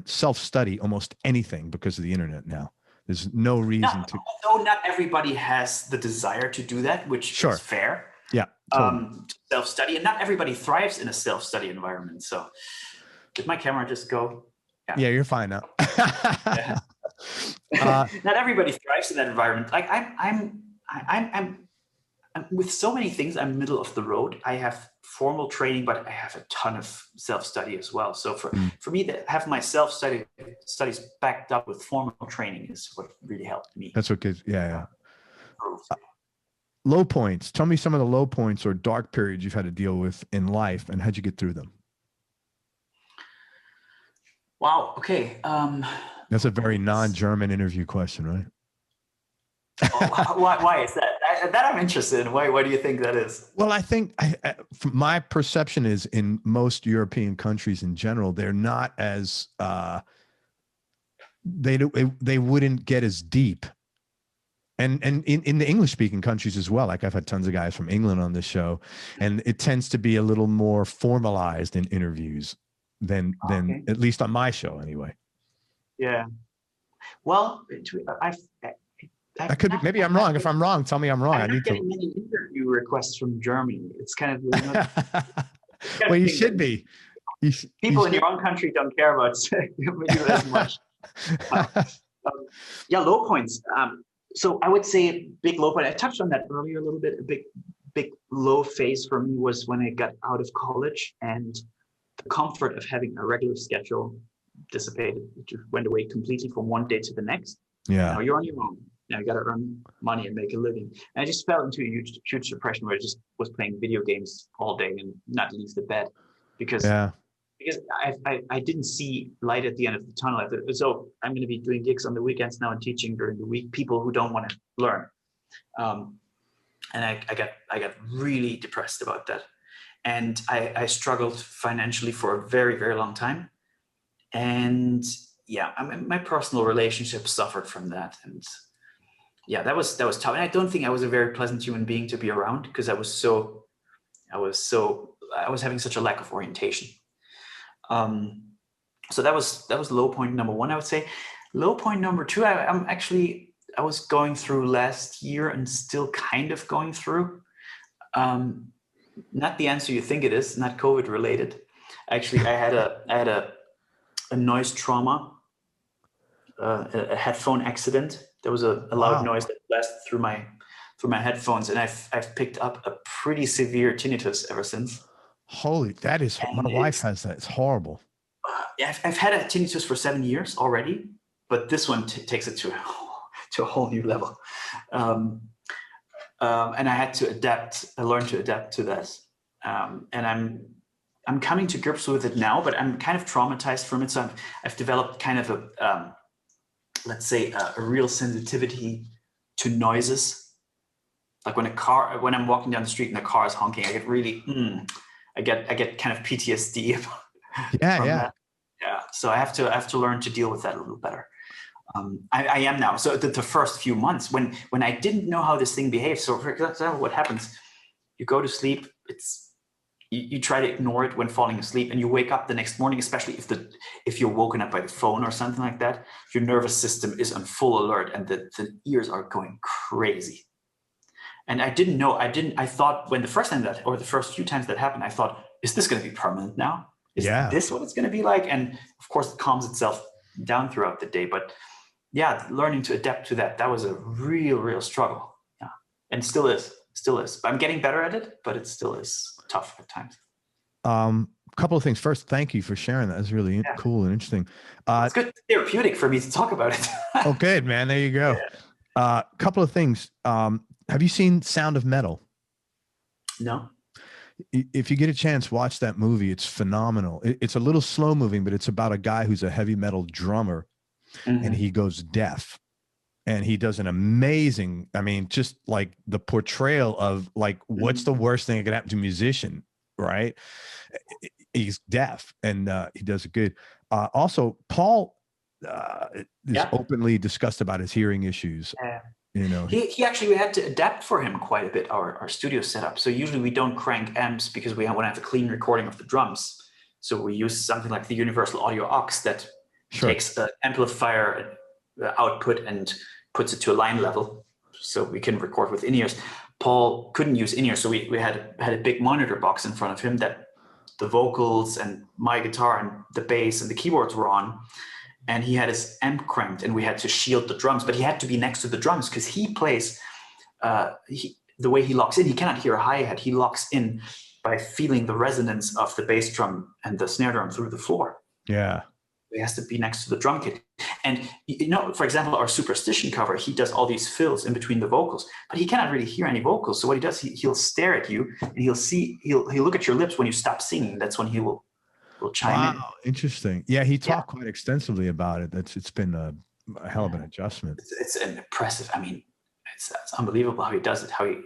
self-study almost anything because of the internet now. There's no reason to. Although not everybody has the desire to do that, which is fair. Yeah. Totally. Self-study, and not everybody thrives in a self-study environment. So did my camera just go? Yeah, you're fine now. Not everybody thrives in that environment. Like I'm with so many things, I'm middle of the road. I have formal training, but I have a ton of self-study as well. So for me to have my studies backed up with formal training is what really helped me. That's what gives, yeah. Low points. Tell me some of the low points or dark periods you've had to deal with in life, and how'd you get through them? Wow. Okay. That's a very non-German interview question, right? Why is that? That I'm interested in. Why do you think that is? Well, I think my perception is in most European countries in general, they're not as they wouldn't get as deep. And in the English speaking countries as well. Like I've had tons of guys from England on this show, and it tends to be a little more formalized in interviews than at least on my show anyway. Yeah. Well, I could be, maybe I'm wrong. If I'm wrong, tell me I'm wrong. I'm not getting many interview requests from Germany. It's kind of well, you should be. People in your own country don't care about you as much. Yeah, low points. So I would say big low point. I touched on that earlier a little bit. A big low phase for me was when I got out of college and the comfort of having a regular schedule dissipated. It just went away completely from one day to the next. Yeah. Now you're on your own. Now you got to earn money and make a living. And I just fell into a huge depression where I just was playing video games all day and not leave the bed because I didn't see light at the end of the tunnel. So I'm going to be doing gigs on the weekends now and teaching during the week, people who don't want to learn. And I got really depressed about that. And I struggled financially for a very, very long time. And yeah, my personal relationship suffered from that. And yeah, that was tough. And I don't think I was a very pleasant human being to be around because I was having such a lack of orientation. So that was low point number one, I would say. Low point number two, I was going through last year and still kind of going through. Not the answer you think it is, not COVID related. Actually, I had a noise trauma, a headphone accident. There was a loud noise that blasted through my headphones, and I've picked up a pretty severe tinnitus ever since. Holy, that is, my wife has that. It's horrible. Yeah, I've had a tinnitus for 7 years already, but this one takes it to a whole new level. And I had to learn to adapt to that. And I'm coming to grips with it now, but I'm kind of traumatized from it. So I've developed kind of let's say a real sensitivity to noises. Like when I'm walking down the street and the car is honking, I get really, I get kind of PTSD. Yeah. So I have to learn to deal with that a little better. I am now. So the first few months when I didn't know how this thing behaves. So for example, what happens? You go to sleep. You try to ignore it when falling asleep, and you wake up the next morning, especially if you're woken up by the phone or something like that. Your nervous system is on full alert, and the ears are going crazy. And I didn't know. I thought when the first few times that happened, I thought, is this going to be permanent now? Is this what it's going to be like? And of course, it calms itself down throughout the day. But yeah, learning to adapt to that was a real struggle. Yeah, and still is. I'm getting better at it, but it still is tough at times. A couple of things. First, thank you for sharing that. That's really cool and interesting. It's good, therapeutic for me to talk about it. Oh, good, man. There you go. Couple of things. Have you seen Sound of Metal? No. If you get a chance, watch that movie. It's phenomenal. It's a little slow moving, but it's about a guy who's a heavy metal drummer, and he goes deaf. And he does an amazing, just like the portrayal of like, what's the worst thing that could happen to a musician, right? He's deaf, and he does it good. Also, Paul is openly discussed about his hearing issues. He actually, we had to adapt for him quite a bit, our studio setup. So usually we don't crank amps because we want to have a clean recording of the drums. So we use something like the Universal Audio Aux that takes the amplifier output and puts it to a line level, so we can record with in-ears. Paul couldn't use in-ears, so we had a big monitor box in front of him that the vocals and my guitar and the bass and the keyboards were on, and he had his amp cranked, and we had to shield the drums, but he had to be next to the drums because he plays, the way he locks in, he cannot hear a hi-hat. He locks in by feeling the resonance of the bass drum and the snare drum through the floor. Yeah. He has to be next to the drum kit. And, for example, our Superstition cover, he does all these fills in between the vocals, but he cannot really hear any vocals. So what he does, he'll stare at you, and he'll look at your lips when you stop singing. That's when he will chime in. Wow, interesting. Yeah, he talked quite extensively about it. It's been a hell of an adjustment. It's an impressive. I mean, it's unbelievable how he does it. How he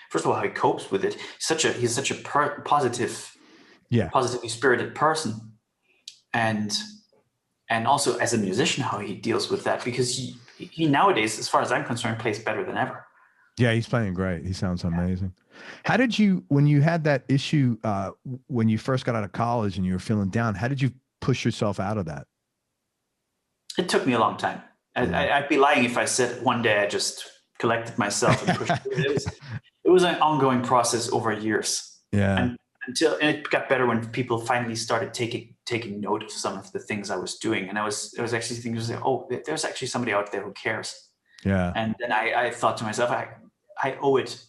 first of all, how he copes with it. He's such a positively spirited person, and also as a musician, how he deals with that, because he nowadays, as far as I'm concerned, plays better than ever. Yeah, he's playing great. He sounds amazing. How did you, when you had that issue, when you first got out of college and you were feeling down, how did you push yourself out of that? It took me a long time. I'd be lying if I said one day I just collected myself and pushed through it. It was an ongoing process over years. Yeah. And until it got better when people finally started taking note of some of the things I was doing. And I was actually thinking, oh, there's actually somebody out there who cares. Yeah. And then I thought to myself, I owe it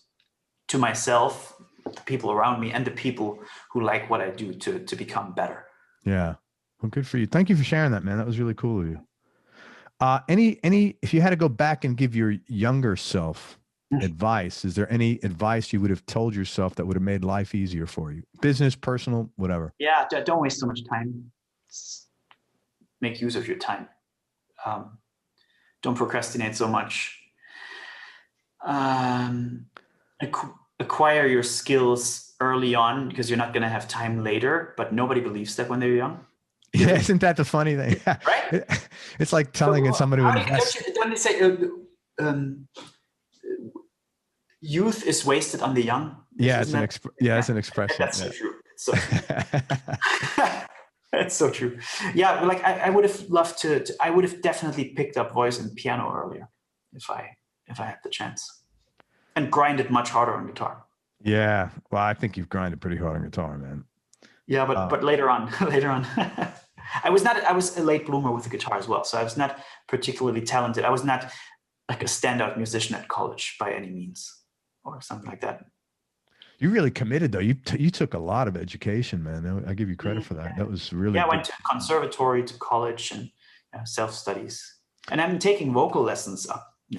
to myself, the people around me, and the people who like what I do to become better. Yeah. Well, good for you. Thank you for sharing that, man. That was really cool of you. If you had to go back and give your younger self advice, is there any advice you would have told yourself that would have made life easier for you? Business, personal, whatever. Yeah. Don't waste so much time. Make use of your time. Don't procrastinate so much. Acquire your skills early on, because you're not going to have time later, but nobody believes that when they're young. Yeah, isn't that the funny thing? Right? It's like telling somebody to invest. Don't they say youth is wasted on the young? Yeah, it's an expression. That's so true. So that's so true. Yeah, like I would have loved to. I would have definitely picked up voice and piano earlier if I had the chance, and grinded much harder on guitar. Yeah, well, I think you've grinded pretty hard on guitar, man. Yeah, but later on, I was a late bloomer with the guitar as well. So I was not particularly talented. I was not like a standout musician at college by any means, or something like that. You really committed though. You took a lot of education, man. I give you credit for that. That was really I went to conservatory, to college, and self-studies. And I'm taking vocal lessons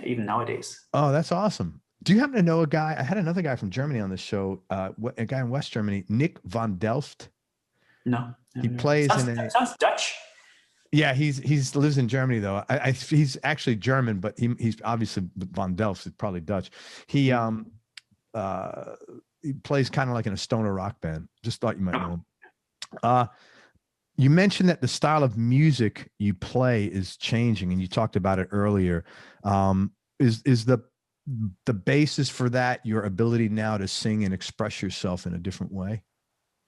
even nowadays. Oh, that's awesome. Do you happen to know a guy? I had another guy from Germany on the show, a guy in West Germany, Nick van Delft. No. He plays sounds Dutch. Yeah, he lives in Germany though. He's actually German, but he's obviously van Delft is probably Dutch. He plays kind of like in a stoner rock band. Just thought you might know him. You mentioned that the style of music you play is changing, and you talked about it earlier. Is the basis for that your ability now to sing and express yourself in a different way?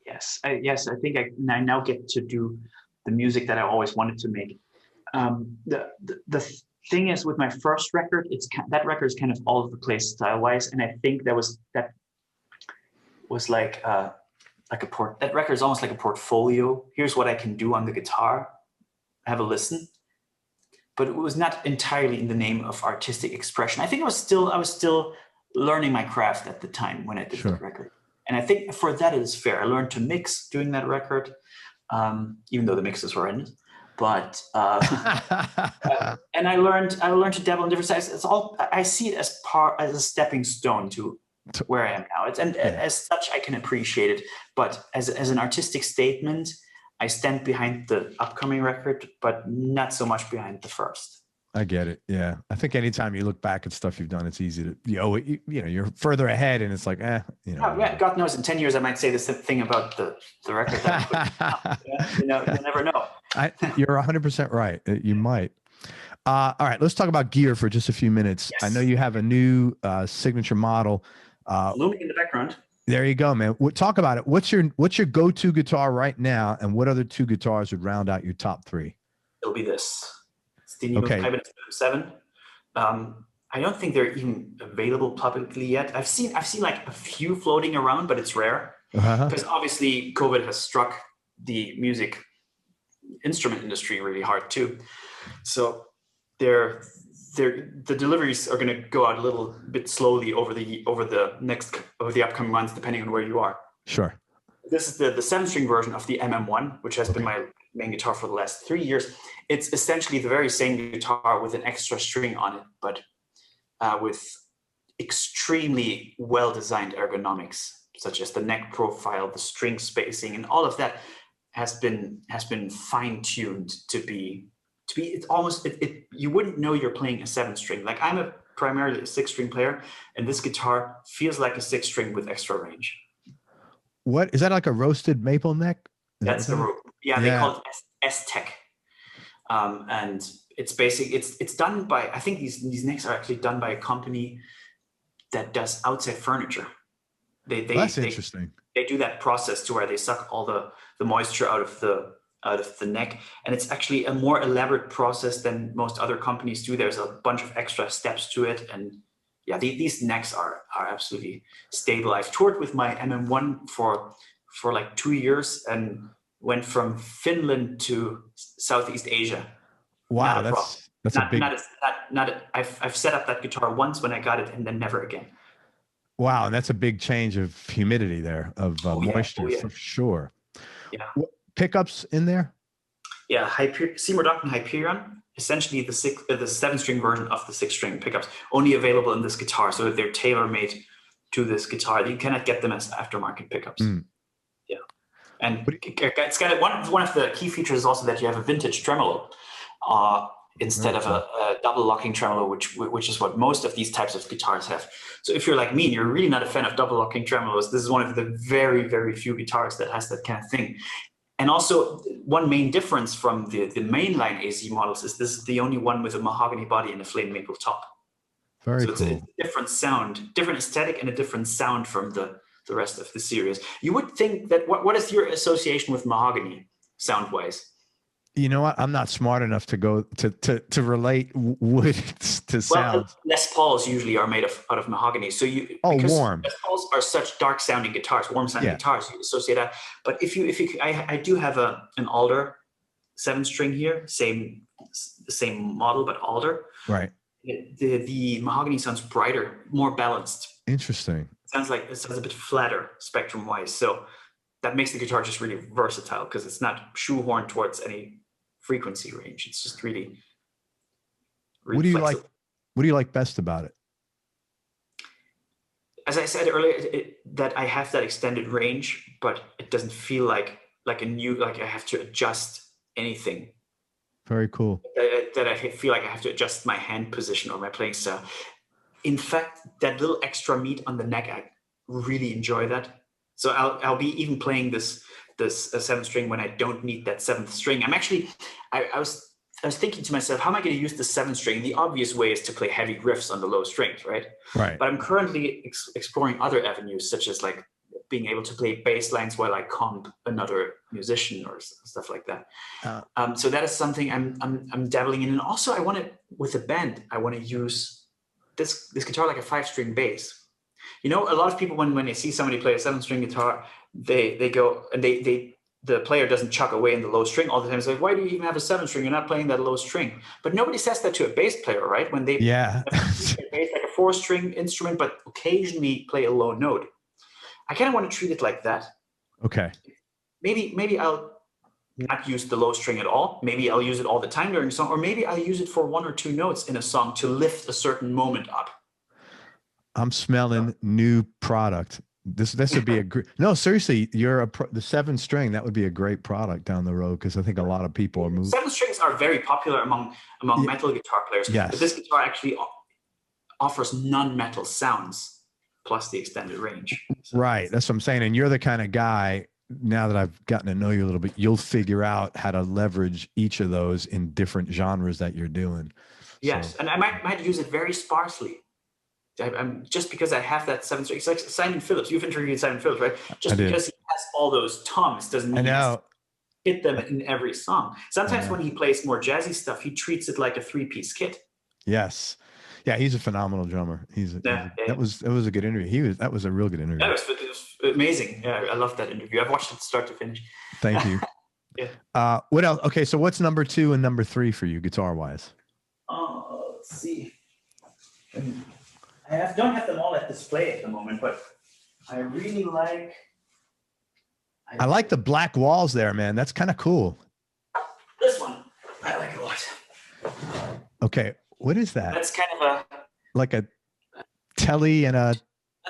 Yes. I think I now get to do the music that I always wanted to make. The thing is, with my first record, that record is kind of all over the place style-wise, and I think that was like that record is almost like a portfolio. Here's what I can do on the guitar. Have a listen. But it was not entirely in the name of artistic expression. I think I was still learning my craft at the time when I did the record. And I think for that it is fair. I learned to mix doing that record, even though the mixes were in. But and I learned to dabble in different styles. It's all, I see it as a stepping stone to where I am now. As such, I can appreciate it. But as an artistic statement, I stand behind the upcoming record, but not so much behind the first. I get it. Yeah. I think anytime you look back at stuff you've done, it's easy to, you're further ahead, and it's like, yeah, God knows in 10 years, I might say the same thing about the record. You never know. You're 100% right. You might. All right, let's talk about gear for just a few minutes. Yes. I know you have a new signature model. Looming in the background. There you go, man. We'll talk about it. What's your go-to guitar right now, and what other two guitars would round out your top three? It'll be this. It's the Nemo 7. I don't think they're even available publicly yet. I've seen like a few floating around, but it's rare because obviously COVID has struck the music instrument industry really hard too. So the deliveries are going to go out a little bit slowly over the upcoming months, depending on where you are. Sure. This is the 7-string version of the MM1, which has been my main guitar for the last 3 years. It's essentially the very same guitar with an extra string on it, but with extremely well-designed ergonomics, such as the neck profile, the string spacing, and all of that has been fine-tuned to be it's almost you wouldn't know you're playing a 7-string. Like, I'm primarily a 6-string player, and this guitar feels like a 6-string with extra range. What is that, like a roasted maple neck? That's they call it S-Tech. And it's it's done by, I think these necks are actually done by a company that does outside furniture. That's interesting. They do that process to where they suck all the moisture out of the neck, and it's actually a more elaborate process than most other companies do. There's a bunch of extra steps to it, and yeah, these necks are absolutely stable. I've toured with my MM1 for like 2 years and went from Finland to Southeast Asia. Wow, that's a big. I've set up that guitar once when I got it, and then never again. Wow, and that's a big change of humidity there, of moisture for sure. Yeah. What pickups in there? Yeah, Seymour Duck and Hyperion. Essentially the 7-string version of the 6-string pickups, only available in this guitar, so they're tailor-made to this guitar. You cannot get them as aftermarket pickups. Yeah, and it's got one of the key features is also that you have a vintage tremolo instead of a double locking tremolo, which is what most of these types of guitars have. So if you're like me and you're really not a fan of double locking tremolos, this is one of the very, very few guitars that has that kind of thing. And also, one main difference from the mainline AZ models is this is the only one with a mahogany body and a flame maple top. Very cool. It's a different sound, different aesthetic, and a different sound from the rest of the series. You would think that, what is your association with mahogany sound-wise? You know what? I'm not smart enough to go to relate wood to sound. Well, Les Pauls usually are made out of mahogany. So warm. Les Pauls are such dark sounding guitars, warm sounding guitars. You associate that. But I do have an Alder 7-string here, the same model, but Alder. Right. The mahogany sounds brighter, more balanced. Interesting. It sounds a bit flatter spectrum wise. So that makes the guitar just really versatile because it's not shoehorned towards any frequency range. It's just really what do you flexible. Like? What do you like best about it? As I said earlier, that I have that extended range, but it doesn't feel like I have to adjust anything. Very cool. That I feel like I have to adjust my hand position or my playing style. In fact, that little extra meat on the neck, I really enjoy that. So I'll be even playing this 7-string when I don't need that 7th string. I was thinking to myself, how am I going to use the 7-string? The obvious way is to play heavy riffs on the low strings, right? Right. But I'm currently exploring other avenues, such as like being able to play bass lines while I comp another musician or stuff like that. So that is something I'm dabbling in. And also, with a band, I want to use this guitar like a 5-string bass. You know, a lot of people when they see somebody play a 7-string guitar, they go and the player doesn't chuck away in the low string all the time. It's like, why do you even have a 7-string? You're not playing that low string. But nobody says that to a bass player, right? When they play bass like a 4-string instrument, but occasionally play a low note. I kind of want to treat it like that. Okay. Maybe I'll not use the low string at all. Maybe I'll use it all the time during a song, or maybe I'll use it for 1 or 2 notes in a song to lift a certain moment up. I'm smelling new product. This would be a great. No, seriously, the 7-string. That would be a great product down the road because I think a lot of people are moving. 7-strings are very popular among metal guitar players. Yes. But this guitar actually offers non-metal sounds plus the extended range. So right. That's what I'm saying. And you're the kind of guy. Now that I've gotten to know you a little bit, you'll figure out how to leverage each of those in different genres that you're doing. Yes, and I might use it very sparsely. I'm just because I have that 7-string. It's like Simon Phillips. You've interviewed Simon Phillips, right? Just because he has all those toms doesn't mean he hit them in every song. Sometimes when he plays more jazzy stuff, he treats it like a 3-piece kit. Yes. Yeah, he's a phenomenal drummer. That was a good interview. That was a real good interview. It was amazing. Yeah, I loved that interview. I've watched it start to finish. Thank you. Yeah. What else? Okay, so what's number 2 and number 3 for you, guitar wise? Let's see. Don't have them all at display at the moment, but I really like. I like the black walls there, man. That's kind of cool. This one, I like a lot. Okay, what is that? That's kind of like a telly and a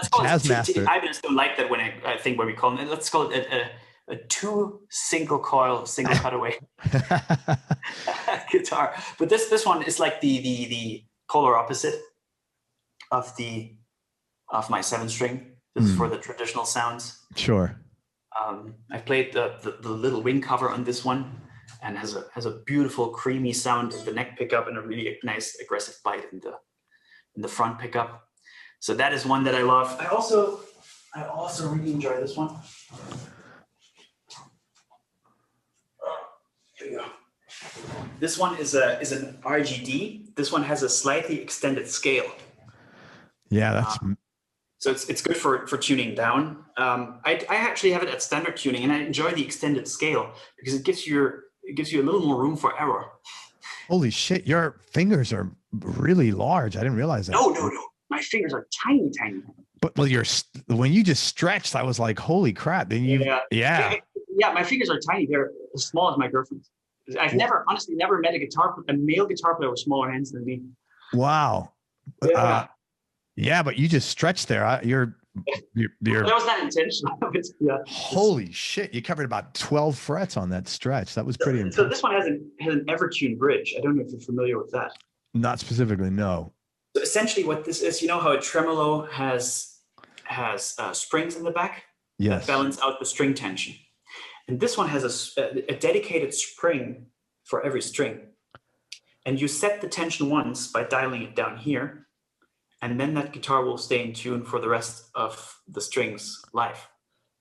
Jazzmaster. I just don't like that when I think when we call it. Let's call it a 2 single coil, single cutaway guitar. But this one is like the polar opposite of my 7-string. This is for the traditional sounds. Sure. I played the little wing cover on this one, and has a beautiful creamy sound in the neck pickup and a really nice aggressive bite in the front pickup. So that is one that I love. I also really enjoy this one. Here we go. This one is an RGD. This one has a slightly extended scale. Yeah, that's. So it's good for tuning down. I actually have it at standard tuning, and I enjoy the extended scale because it gives you a little more room for error. Holy shit, your fingers are really large. I didn't realize that. No. My fingers are tiny. But when you just stretched, I was like, holy crap. Then yeah, my fingers are tiny. They're as small as my girlfriend's. I've honestly never met a male guitar player with smaller hands than me. Wow. Yeah, but you just stretched there. You're that was not intentional. Yeah. Holy shit! You covered about 12 frets on that stretch. That was pretty impressive. So this one has an Evertune bridge. I don't know if you're familiar with that. Not specifically, no. So essentially, what this is, you know how a tremolo has springs in the back that balance out the string tension, and this one has a dedicated spring for every string, and you set the tension once by dialing it down here. And then that guitar will stay in tune for the rest of the strings live.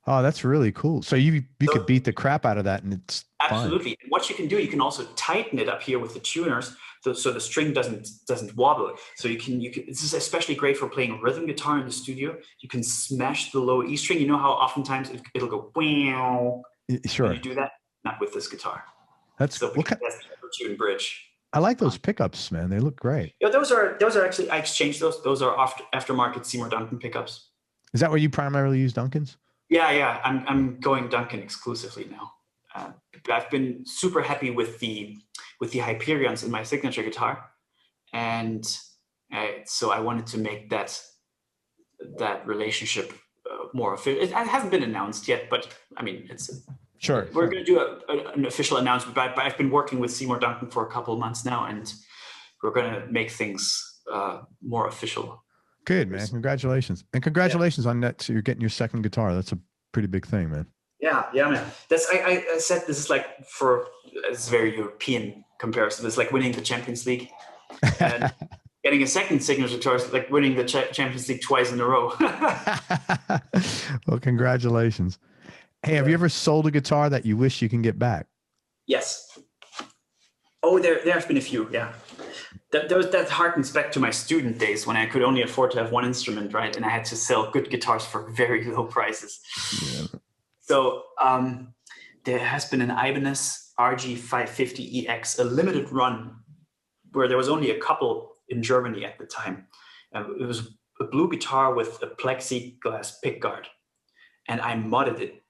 Oh, that's really cool. So you could beat the crap out of that, and it's absolutely. fine. And what you can do, you can also tighten it up here with the tuners, so the string doesn't wobble. So you can. This is especially great for playing rhythm guitar in the studio. You can smash the low E string. You know how oftentimes it'll go wow. Sure. When you do that, not with this guitar. That's so that's the tune bridge. I like those pickups, man. They look great. Yeah, those are actually, I exchanged those. Those are aftermarket Seymour Duncan pickups. Is that where you primarily use Duncans? Yeah. I'm going Duncan exclusively now. I've been super happy with the Hyperions in my signature guitar, and so I wanted to make that relationship more official. It hasn't been announced yet, but I mean, it's. Sure. We're going to do an official announcement, but I've been working with Seymour Duncan for a couple of months now, and we're going to make things more official. Good, man. Congratulations. And congratulations on that. So you're getting your second guitar. That's a pretty big thing, man. Yeah, man. I said this is like it's very European comparison. It's like winning the Champions League. And getting a second signature guitar is like winning the Champions League twice in a row. Well, congratulations. Hey, have you ever sold a guitar that you wish you can get back? Yes. Oh, there have been a few, yeah. That harkens back to my student days when I could only afford to have one instrument, right? And I had to sell good guitars for very low prices. Yeah. So there has been an Ibanez RG550EX, a limited run, where there was only a couple in Germany at the time. It was a blue guitar with a plexiglass pickguard, and I modded it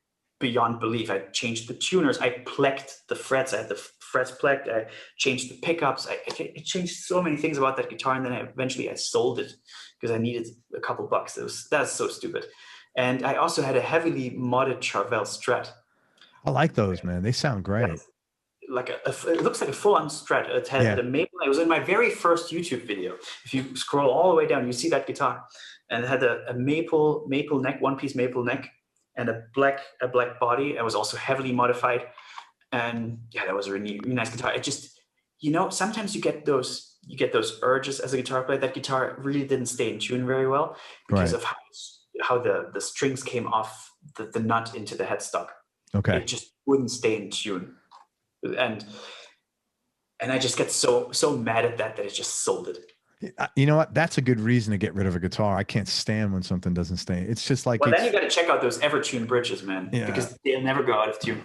beyond belief. I changed the tuners. I plecked the frets. I had the frets plecked. I changed the pickups. I changed so many things about that guitar, and then eventually I sold it because I needed a couple bucks. That's so stupid. And I also had a heavily modded Charvel Strat. I like those, man. They sound great. It looks like a full-on Strat. It had the maple. It was in my very first YouTube video. If you scroll all the way down, you see that guitar, and it had a maple neck, one-piece maple neck, and a black body. It was also heavily modified, and yeah, that was a really nice guitar. It just, sometimes you get those urges as a guitar player. That guitar really didn't stay in tune very well because of how the strings came off the nut into the headstock. Okay, it just wouldn't stay in tune, and I just get so mad at that I just sold it. You know what? That's a good reason to get rid of a guitar. I can't stand when something doesn't stay. It's just like. Well, then you got to check out those Evertune bridges, man, because they'll never go out of tune.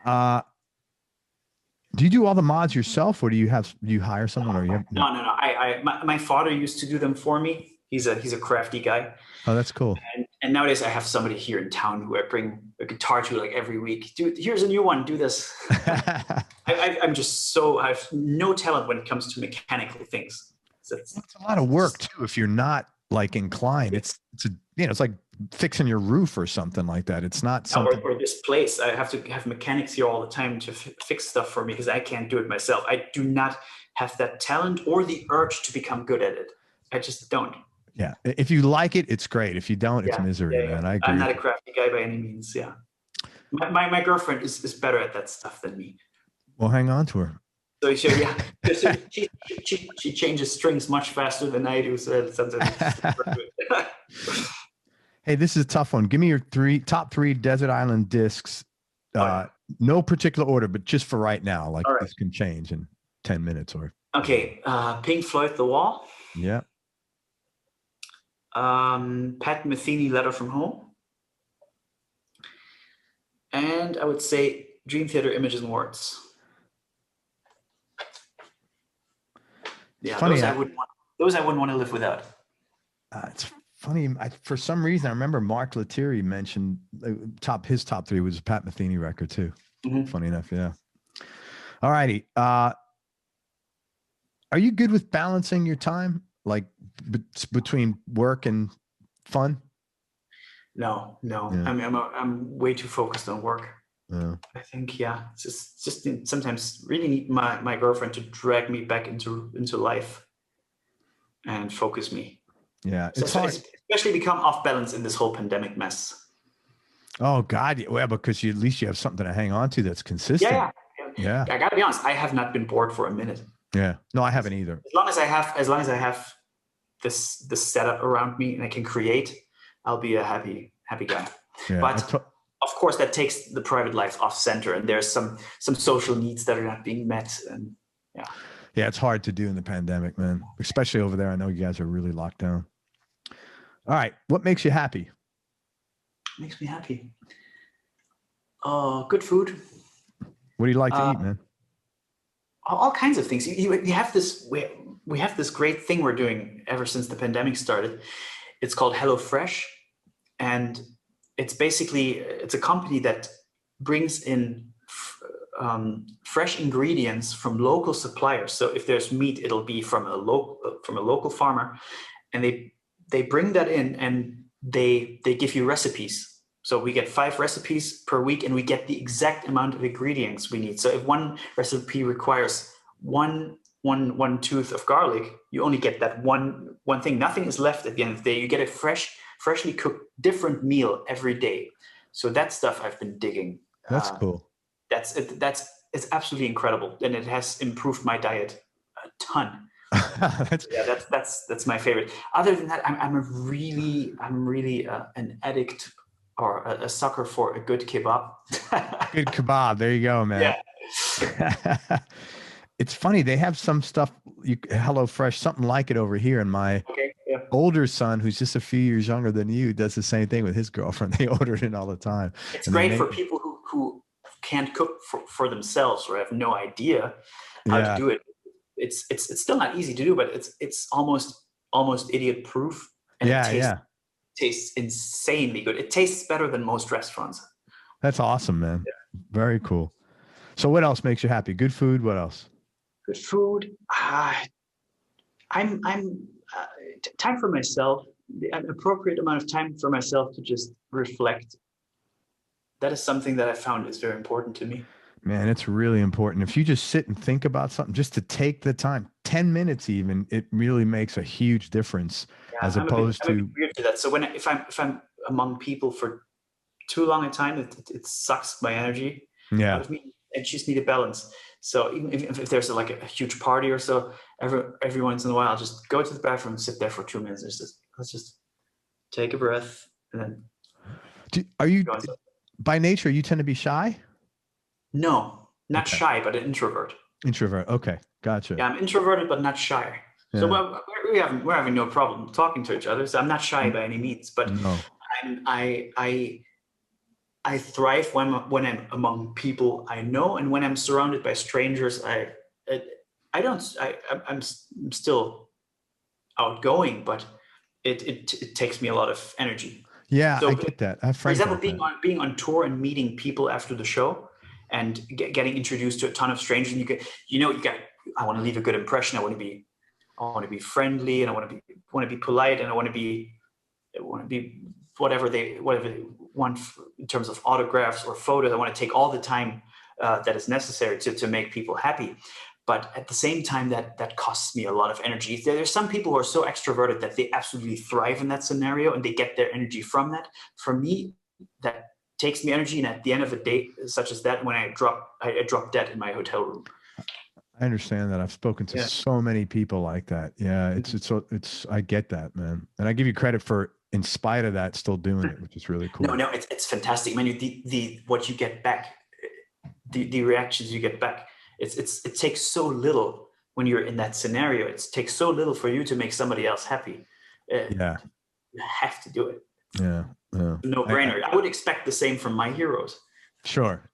Do you do all the mods yourself, or do you hire someone, or you have? No. My father used to do them for me. He's a crafty guy. Oh, that's cool. And nowadays I have somebody here in town who I bring a guitar to like every week. Dude, here's a new one. Do this. I'm just I have no talent when it comes to mechanical things. So it's a lot of work too. If you're not like inclined, it's like fixing your roof or something like that. It's not something. Or this place. I have to have mechanics here all the time to fix stuff for me because I can't do it myself. I do not have that talent or the urge to become good at it. I just don't. Yeah. If you like it, it's great. If you don't, it's misery, man. I agree. I'm not a crafty guy by any means. Yeah. My girlfriend is better at that stuff than me. Well, hang on to her. So she changes strings much faster than I do. So that's something. Hey, this is a tough one. Give me your top three desert island discs. No particular order, but just for right now. Like this can change in 10 minutes or. Okay. Pink Floyd, The Wall. Yeah. Pat Metheny, Letter from Home. And I would say Dream Theater, Images and Words. Yeah, funny, those I wouldn't want to live without. It's funny. For some reason, I remember Mark Lettieri mentioned his top three was a Pat Metheny record too. Mm-hmm. Funny enough, yeah. All righty. Are you good with balancing your time, like between work and fun? No. Yeah. I'm way too focused on work. Yeah. I think it's just sometimes really need my girlfriend to drag me back into life and focus me. Yeah, it's hard. Especially become off balance in this whole pandemic mess. Oh God, well, because at least you have something to hang on to that's consistent. Yeah. I gotta be honest. I have not been bored for a minute. Yeah, no, I haven't either. As long as I have this setup around me and I can create, I'll be a happy guy. Yeah, but of course, that takes the private life off center, and there's some social needs that are not being met, and yeah, it's hard to do in the pandemic, man. Especially over there, I know you guys are really locked down. All right, what makes you happy? Makes me happy. Good food. What do you like to eat, man? All kinds of things. You have this. We have this great thing we're doing ever since the pandemic started. It's called HelloFresh, and it's a company that brings in fresh ingredients from local suppliers. So if there's meat, it'll be from a local farmer, and they bring that in and they give you recipes. So we get 5 recipes per week, and we get the exact amount of ingredients we need. So if one recipe requires one tooth of garlic, you only get that one thing. Nothing is left at the end of the day. You get a freshly cooked, different meal every day. So that stuff I've been digging. That's cool. It's absolutely incredible, and it has improved my diet a ton. That's my favorite. Other than that, I'm really an addict or a sucker for a good kebab. Good kebab. There you go, man. Yeah. It's funny. They have some stuff, HelloFresh, something like it over here. And my older son, who's just a few years younger than you, does the same thing with his girlfriend. They order it all the time. It's great for people who can't cook for themselves or have no idea how to do it. It's still not easy to do, but it's almost idiot proof. And it tastes insanely good. It tastes better than most restaurants. That's awesome, man. Yeah. Very cool. So what else makes you happy? Good food. What else? Good food. I'm time for myself, an appropriate amount of time for myself to just reflect. That is something that I found is very important to me. Man, it's really important. If you just sit and think about something, just to take the time, 10 minutes even, it really makes a huge difference as opposed to. I'm weird to that. So if I'm among people for too long a time, it sucks my energy out of me. I just need a balance. So even if there's a huge party or so, every once in a while, I'll just go to the bathroom and sit there for 2 minutes. Let's just take a breath and then. Are you by nature? You tend to be shy? No, not shy, but an introvert. Introvert. Okay, gotcha. Yeah, I'm introverted, but not shy. Yeah. So we're having no problem talking to each other. So I'm not shy by any means, but no. I thrive when I'm among people I know, and when I'm surrounded by strangers, I'm still outgoing, but it takes me a lot of energy. Yeah, So, I get that. I have for friends example, like that. being on tour and meeting people after the show, and getting introduced to a ton of strangers, and I want to leave a good impression. I want to be friendly, and I want to be polite, and I want to be whatever they want in terms of autographs or photos. I want to take all the time that is necessary to make people happy. But at the same time, that costs me a lot of energy. There's some people who are so extroverted that they absolutely thrive in that scenario and they get their energy from that. For me, that takes me energy. And at the end of a day such as that, when I drop dead in my hotel room. I understand that. I've spoken to so many people like that. Yeah, it's I get that, man. And I give you credit for, in spite of that, still doing it, which is really cool. No, it's fantastic. Man, what you get back, the reactions you get back, it takes so little when you're in that scenario. It takes so little for you to make somebody else happy. Yeah, you have to do it. Yeah. No brainer. I would expect the same from my heroes. Sure.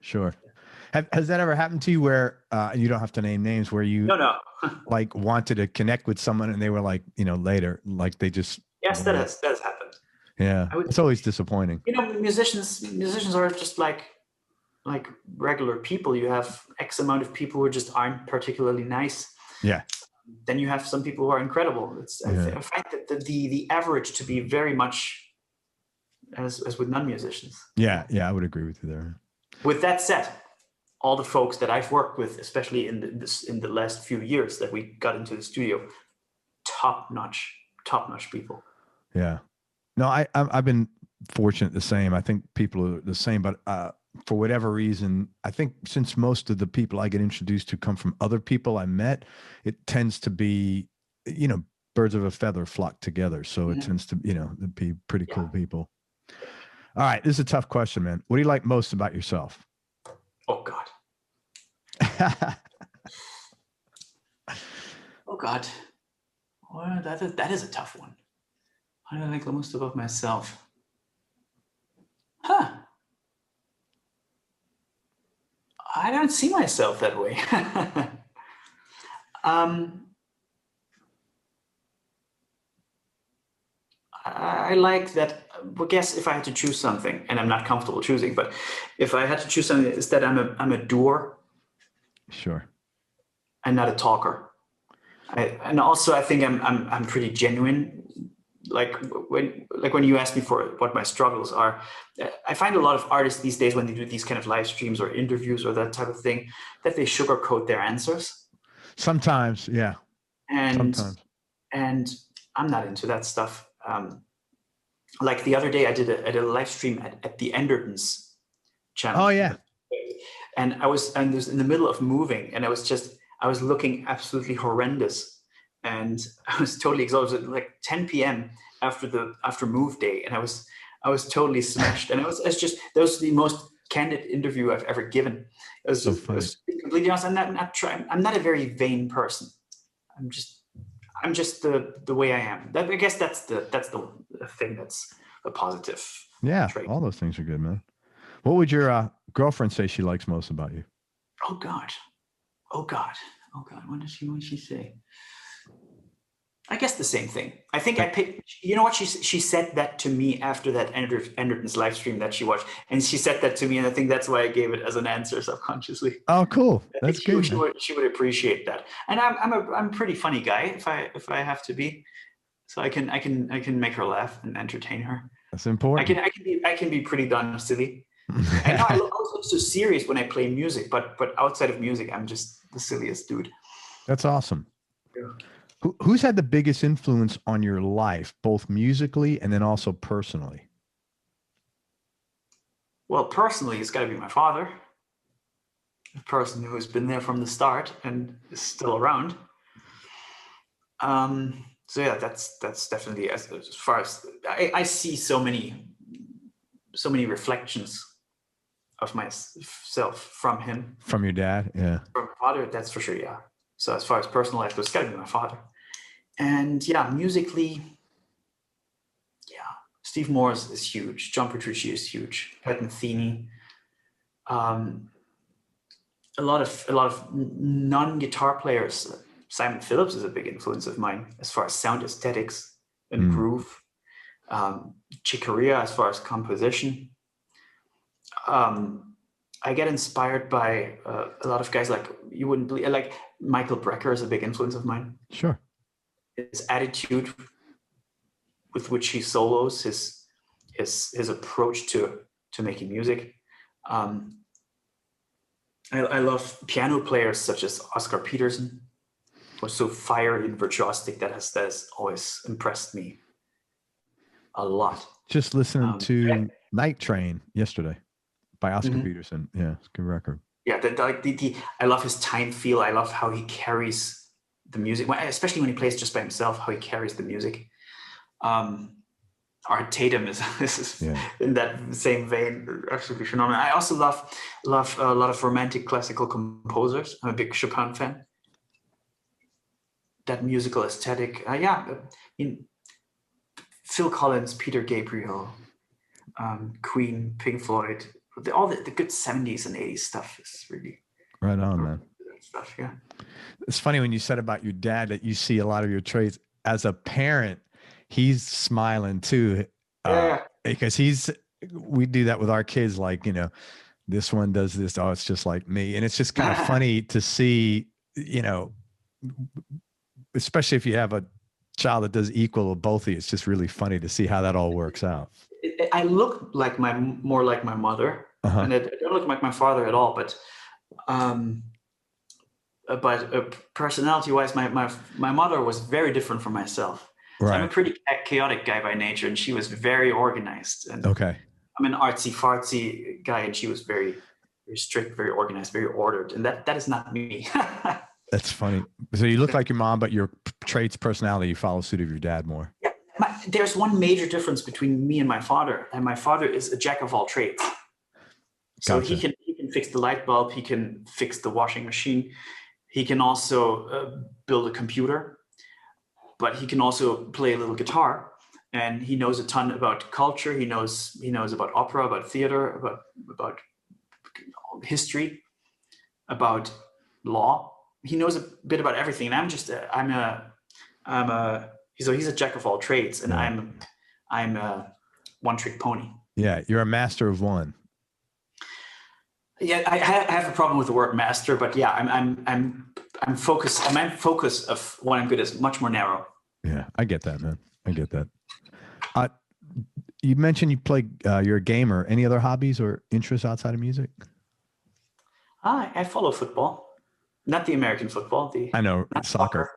Has that ever happened to you where you don't have to name names, where you No. like wanted to connect with someone and they were like, later, like they just Yes, that has happened. Yeah, it's always disappointing. Musicians are just like regular people. You have X amount of people who just aren't particularly nice. Yeah. Then you have some people who are incredible. I find that the average to be very much as with non-musicians. Yeah, I would agree with you there. With that said, all the folks that I've worked with, especially in the last few years that we got into the studio, top-notch people. Yeah. No, I've been fortunate the same. I think people are the same, but for whatever reason, I think since most of the people I get introduced to come from other people I met, it tends to be, birds of a feather flock together. So it tends to, be pretty cool people. All right. This is a tough question, man. What do you like most about yourself? Oh, God. Oh, God. Well, that is a tough one. What do I like the most about myself? I don't see myself that way. I like that. I guess if I had to choose something, and I'm not comfortable choosing, but if I had to choose something, is that I'm a doer. Sure. And not a talker. And also I think I'm pretty genuine. Like when you ask me for what my struggles are, I find a lot of artists these days, when they do these kind of live streams or interviews or that type of thing, that they sugarcoat their answers. Sometimes, yeah. And I'm not into that stuff. Like the other day, I did a live stream at the Endertons channel. Oh yeah. And I was in the middle of moving, and I was looking absolutely horrendous. And I was totally exhausted, like 10 p.m. after move day, and I was totally smashed. And that was the most candid interview I've ever given. It was completely honest. I'm not a very vain person. I'm just the way I am. I guess that's the thing that's a positive. Yeah, trait. all those things are good, man. What would your girlfriend say she likes most about you? Oh God. What does she say? I guess the same thing. I think I picked, what she said that to me after that Enderton's live stream that she watched. And she said that to me, and I think that's why I gave it as an answer subconsciously. Oh, cool. That's good. She would appreciate that. And I'm a pretty funny guy if I have to be. So I can make her laugh and entertain her. That's important. I can be pretty darn silly. I know I look so serious when I play music, but outside of music, I'm just the silliest dude. That's awesome. Yeah. Who's had the biggest influence on your life, both musically and then also personally? Well, personally, it's got to be my father, a person who has been there from the start and is still around. So yeah, that's definitely as far as I see so many reflections of myself from him. From your dad, yeah. From my father, that's for sure, yeah. So as far as personal life, it's got to be my father. And yeah, musically, yeah, Steve Morse is huge. John Petrucci is huge. Pat Metheny. A lot of non-guitar players. Simon Phillips is a big influence of mine as far as sound aesthetics and groove. Chick Corea as far as composition. I get inspired by a lot of guys like you wouldn't believe, like Michael Brecker is a big influence of mine. Sure. His attitude with which he solos, his approach to making music. I love piano players such as Oscar Peterson, who's so fiery and virtuosic that has always impressed me a lot. Just listening to Night Train yesterday by Oscar Peterson. Yeah, it's a good record. Yeah, I love his time feel. I love how he carries the music, especially when he plays just by himself, how he carries the music. Art Tatum is in that same vein, absolutely phenomenal. I also love a lot of romantic classical composers. I'm a big Chopin fan. That musical aesthetic, Phil Collins, Peter Gabriel, Queen, Pink Floyd, all the good 70s and 80s stuff is really right on, man. Stuff, yeah. It's funny when you said about your dad that you see a lot of your traits as a parent. He's smiling too, because we do that with our kids. Like, this one does this. Oh, it's just like me. And it's just kind of funny to see, especially if you have a child that does equal of both of you. It's just really funny to see how that all works out. I look like more like my mother, and I don't look like my father at all. But personality-wise, my mother was very different from myself. Right. So I'm a pretty chaotic guy by nature, and she was very organized. And I'm an artsy-fartsy guy, and she was very, very strict, very organized, very ordered. And that is not me. That's funny. So you look like your mom, but your traits, personality, you follow suit of your dad more. Yeah. There's one major difference between me and my father. And my father is a jack of all trades. So he can fix the light bulb. He can fix the washing machine. He can also build a computer. But he can also play a little guitar, and he knows a ton about culture. He knows about opera, about theater, about history, about law. He knows a bit about everything. And he's a jack of all trades, and I'm a one-trick pony. Yeah, you're a master of one. Yeah, I have a problem with the word master, but yeah, I'm focused. My focus of what I'm good is much more narrow. Yeah, I get that, man. I get that. You mentioned you play. You're a gamer. Any other hobbies or interests outside of music? I follow football, not the American football. I know soccer.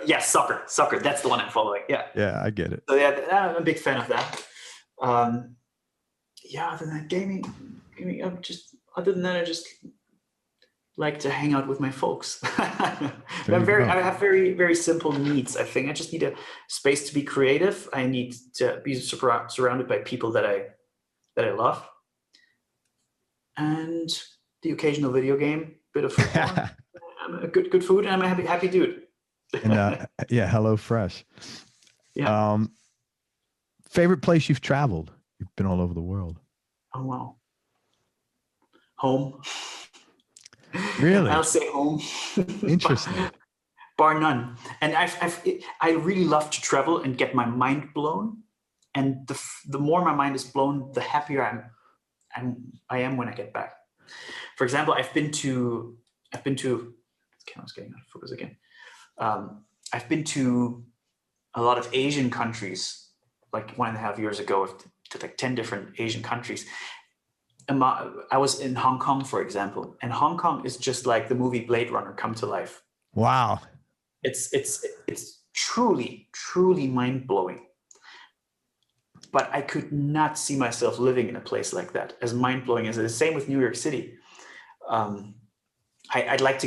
Yes, soccer. That's the one I'm following. Yeah. Yeah, I get it. So yeah, I'm a big fan of that. Other than that, gaming. I just like to hang out with my folks. I have very, very simple needs. I think I just need a space to be creative. I need to be surrounded by people that I love, and the occasional video game, bit of football. I'm a good food, and I'm a happy dude. And Hello Fresh. Yeah. Favorite place you've traveled? You've been all over the world. Oh wow. Home. Really? I'll say home. Interesting. Bar none. And I really love to travel and get my mind blown. And the more my mind is blown, the happier I am when I get back. For example, I've been to. I was getting out of focus again. I've been to a lot of Asian countries, like 1.5 years ago, to like 10 different Asian countries. I was in Hong Kong, for example, and Hong Kong is just like the movie Blade Runner come to life. Wow. It's truly, truly mind-blowing. But I could not see myself living in a place like that, as mind-blowing as it is. Same with New York City. I'd like to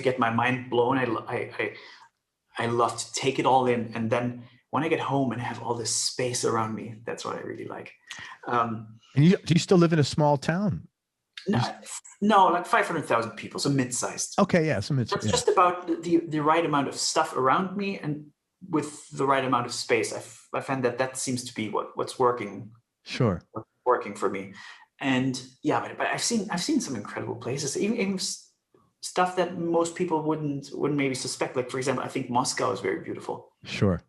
get my mind blown. I love to take it all in, and then when I get home and have all this space around me, that's what I really like. And do you still live in a small town? No, like 500,000 people, so mid-sized. Okay, yeah, so mid-sized. That's just about the right amount of stuff around me, and with the right amount of space. I find that seems to be what's working. Sure. Working for me. And yeah, but I've seen some incredible places, even stuff that most people wouldn't maybe suspect. Like, for example, I think Moscow is very beautiful. Sure.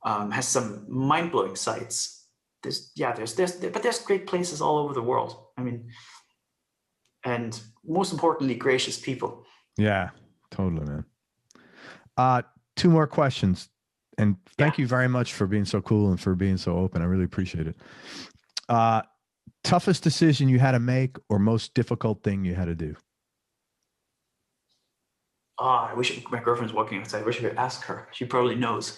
Has some mind-blowing sights. There's great places all over the world. I mean, and most importantly, gracious people. Yeah, totally, man. 2 more questions. And thank you very much for being so cool and for being so open. I really appreciate it. Toughest decision you had to make or most difficult thing you had to do? I wish my girlfriend's walking outside. I wish I could ask her. She probably knows.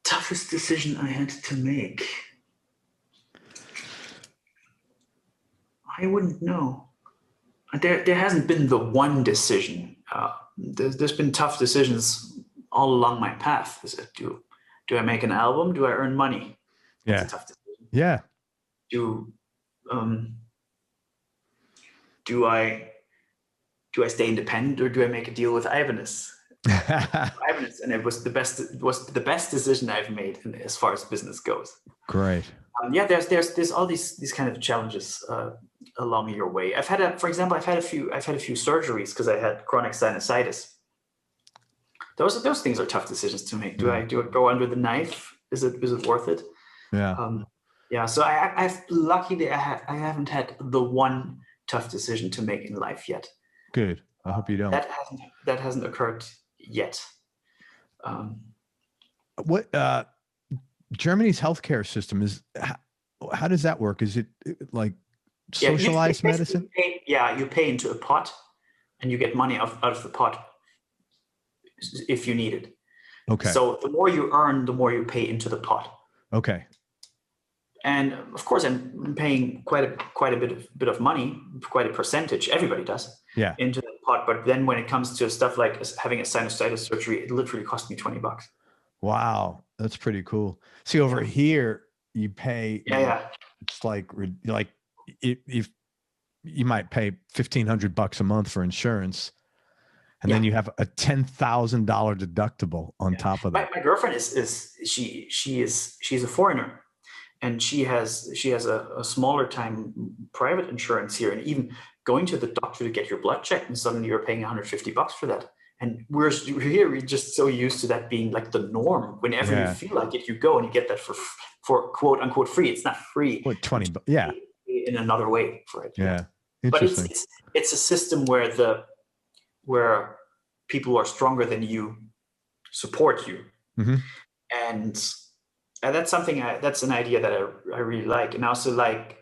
Toughest decision I had to make. I wouldn't know. There hasn't been the one decision. There's been tough decisions all along my path. Is it do I make an album? Do I earn money? Yeah. That's a tough decision. Yeah. Do I stay independent or do I make a deal with Ivanus? Ivanus, and it was the best decision I've made as far as business goes. Great. There's all these kind of challenges along your way. I've had a few surgeries because I had chronic sinusitis. Those things are tough decisions to make. Do I go under the knife? Is it worth it? Yeah. So luckily I haven't had the one tough decision to make in life yet. Good. I hope you don't. That hasn't occurred yet. What Germany's healthcare system is? How does that work? Is it like socialized medicine? You pay into a pot, and you get money out of the pot if you need it. Okay. So the more you earn, the more you pay into the pot. Okay. And of course, I'm paying quite a bit of money, quite a percentage. Everybody does. Yeah. Into the pot, but then when it comes to stuff like having a sinusitis surgery, it literally cost me $20. Wow, that's pretty cool. See, over here, you pay. Yeah. It's like if you might pay $1,500 a month for insurance, and then you have a $10,000 deductible on top of that. My girlfriend she's a foreigner. And she has a smaller time private insurance here, and even going to the doctor to get your blood checked, and suddenly you're paying $150 for that. And we're just so used to that being like the norm. Whenever you feel like it, you go and you get that for quote unquote free. It's not free. What, $20? Yeah. In another way for it. Yeah. But it's a system where people who are stronger than you support you, and that's something that's an idea that I really like. And also, like,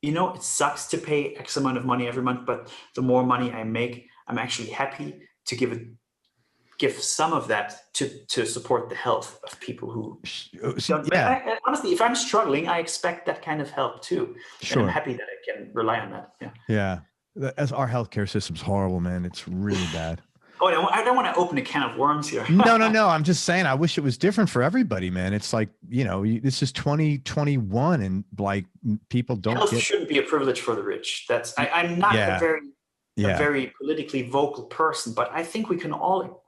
it sucks to pay X amount of money every month, but the more money I make, I'm actually happy to give some of that to support the health of people who honestly, if I'm struggling, I expect that kind of help too. Sure. And I'm happy that I can rely on that. Yeah. As our healthcare system's horrible, man. It's really bad. Oh, I don't want to open a can of worms here. No. I'm just saying, I wish it was different for everybody, man. It's like, this is 2021 and like people don't Health shouldn't be a privilege for the rich. I'm not a very politically vocal person, but I think we can all,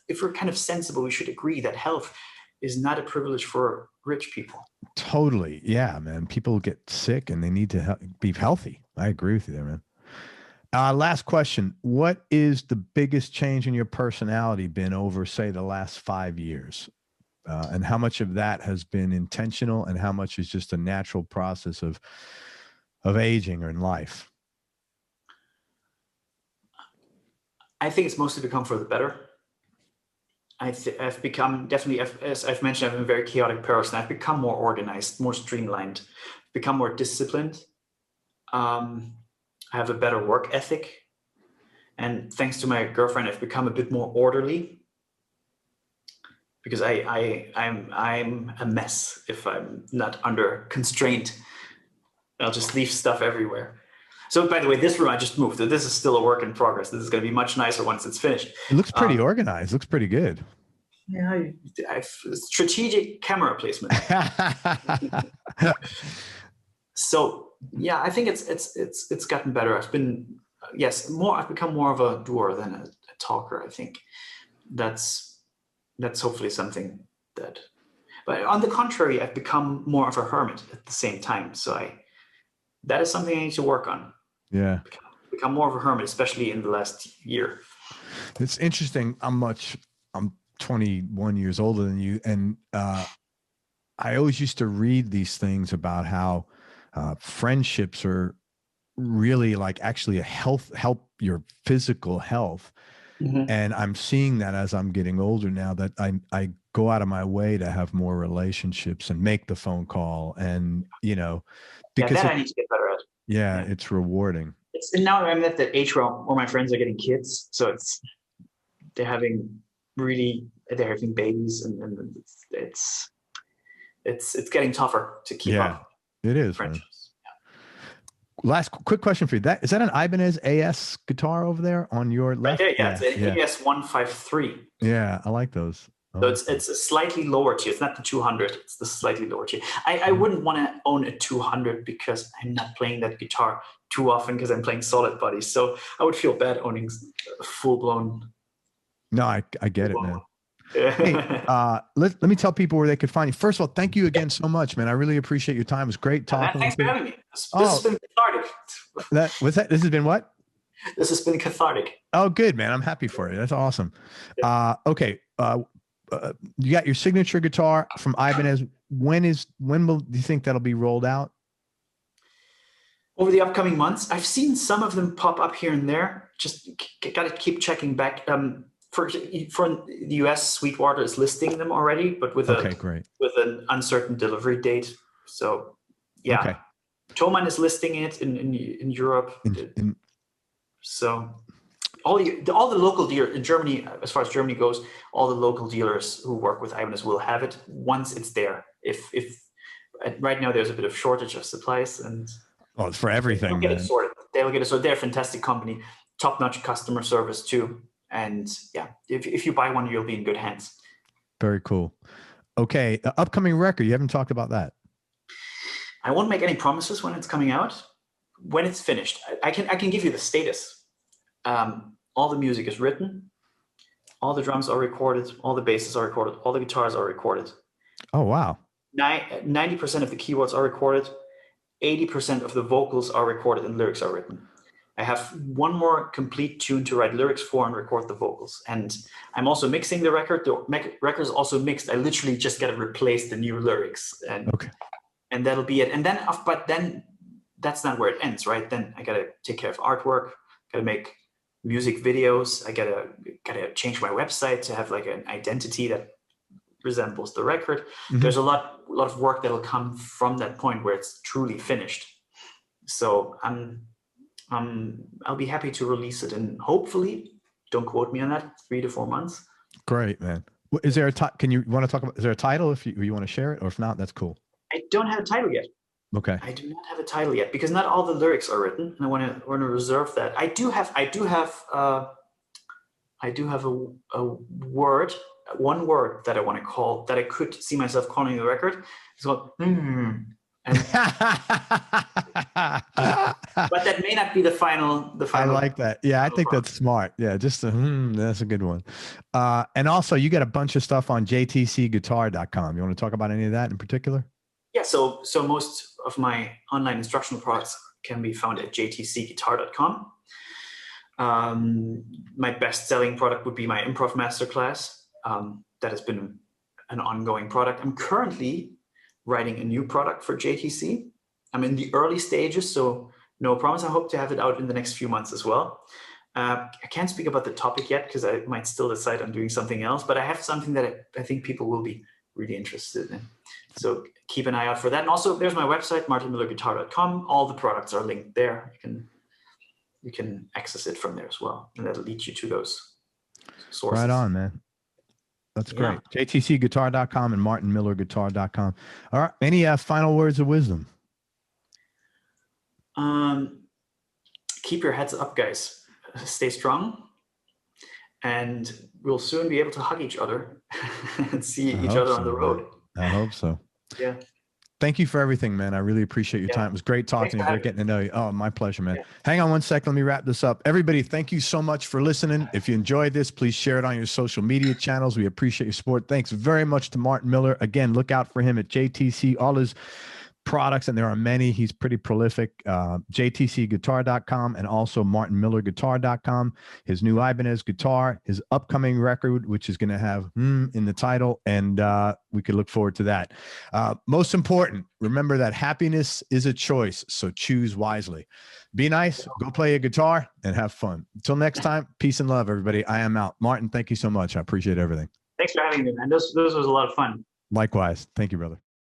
if we're kind of sensible, we should agree that health is not a privilege for rich people. Totally. Yeah, man. People get sick and they need to be healthy. I agree with you there, man. Last question. What is the biggest change in your personality been over, say, the last 5 years? And how much of that has been intentional and how much is just a natural process of aging or in life? I think it's mostly become for the better. I've become, definitely, as I've mentioned, I'm a very chaotic person. I've become more organized, more streamlined, become more disciplined. I have a better work ethic, and thanks to my girlfriend, I've become a bit more orderly, because I'm a mess if I'm not under constraint. I'll just leave stuff everywhere. So, by the way, this room I just moved. This is still a work in progress. This is going to be much nicer once it's finished. It looks pretty organized. Looks pretty good. Yeah, I've strategic camera placement. So. Yeah, I think it's gotten better. I've become more of a doer than a talker. I think that's that's hopefully something that, but on the contrary, I've become more of a hermit at the same time. So that is something I need to work on. Yeah. Become more of a hermit, especially in the last year. It's interesting. I'm 21 years older than you. And, I always used to read these things about how, friendships are really like actually help your physical health. Mm-hmm. And I'm seeing that as I'm getting older now, that I go out of my way to have more relationships and make the phone call, and because that I need to get better at. Yeah, it's rewarding. And now I'm at that age where all my friends are getting kids, so they're having babies, and it's getting tougher to keep up. It is, man. Last quick question for you. Is that an Ibanez AS guitar over there on your left? Right there, it's an AS 153. Yeah, I like those. So it's a slightly lower tier. It's not the 200. It's the slightly lower tier. I wouldn't want to own a 200 because I'm not playing that guitar too often because I'm playing solid bodies. So I would feel bad owning a full-blown. No, I get it, man. Hey, let me tell people where they could find you. First of all, thank you again so much, man. I really appreciate your time. It was great talking. Thanks for having me. This has been cathartic. This has been what? This has been cathartic. Oh, good, man. I'm happy for you. That's awesome. Okay. You got your signature guitar from Ibanez. When do you think that'll be rolled out? Over the upcoming months. I've seen some of them pop up here and there. Just got to keep checking back. For the US, Sweetwater is listing them already, but with an uncertain delivery date. So yeah, okay. Thomann is listing it in Europe. So all the local dealers in Germany, as far as Germany goes, all the local dealers who work with Ibanez will have it once it's there. If right now there's a bit of shortage of supplies, and it's for everything. They'll get it sorted. They're a fantastic company, top-notch customer service too. And yeah, if you buy one, you'll be in good hands. Very cool. Okay, upcoming record. You haven't talked about that. I won't make any promises when it's coming out. When it's finished, I can give you the status. All the music is written, all the drums are recorded, all the basses are recorded, all the guitars are recorded. Oh wow! 90% of the keyboards are recorded, 80% of the vocals are recorded, and lyrics are written. I have one more complete tune to write lyrics for and record the vocals. And I'm also mixing the record. The record is also mixed. I literally just got to replace the new lyrics. And that'll be it. And then, but then that's not where it ends, right? Then I got to take care of artwork, got to make music videos. I got to change my website to have like an identity that resembles the record. Mm-hmm. There's a lot of work that'll come from that point where it's truly finished. So I'll be happy to release it in, hopefully, don't quote me on that, 3 to 4 months. Great, man. Is there is there a title if you want to share it, or if not, that's cool. I don't have a title yet. Okay. I do not have a title yet because not all the lyrics are written, and I want to reserve that. I do have one word that I want to call, that I could see myself calling the record. It's called but that may not be the final. I like that. Yeah, I think that's smart. Yeah, just that's a good one. And also, you got a bunch of stuff on jtcguitar.com. You want to talk about any of that in particular? Yeah. So most of my online instructional products can be found at jtcguitar.com. My best-selling product would be my improv masterclass. That has been an ongoing product. I'm currently writing a new product for JTC. I'm in the early stages, so no promise. I hope to have it out in the next few months as well. I can't speak about the topic yet because I might still decide on doing something else, but I have something that I think people will be really interested in. So keep an eye out for that. And also there's my website, martinmillerguitar.com. All the products are linked there. You can access it from there as well. And that'll lead you to those sources. Right on, man. That's great. Yeah. jtcguitar.com and martinmillerguitar.com. All right. Any final words of wisdom? Keep your heads up, guys. Stay strong. And we'll soon be able to hug each other and see each other on the road. I hope so. Yeah. Thank you for everything, man. I really appreciate your time. It was great talking to you. Great getting to know you. Oh, my pleasure, man. Yeah. Hang on one second. Let me wrap this up. Everybody, thank you so much for listening. If you enjoyed this, please share it on your social media channels. We appreciate your support. Thanks very much to Martin Miller. Again, look out for him at JTC. All his products, and there are many. He's pretty prolific. JTCguitar.com and also martinmillerguitar.com. His new Ibanez guitar, his upcoming record, which is going to have in the title, and we could look forward to that. Most important, remember that happiness is a choice, so choose wisely. Be nice, go play a guitar, and have fun. Until next time, peace and love, everybody. I am out. Martin, thank you so much. I appreciate everything. Thanks for having me, man. This was a lot of fun. Likewise. Thank you, brother.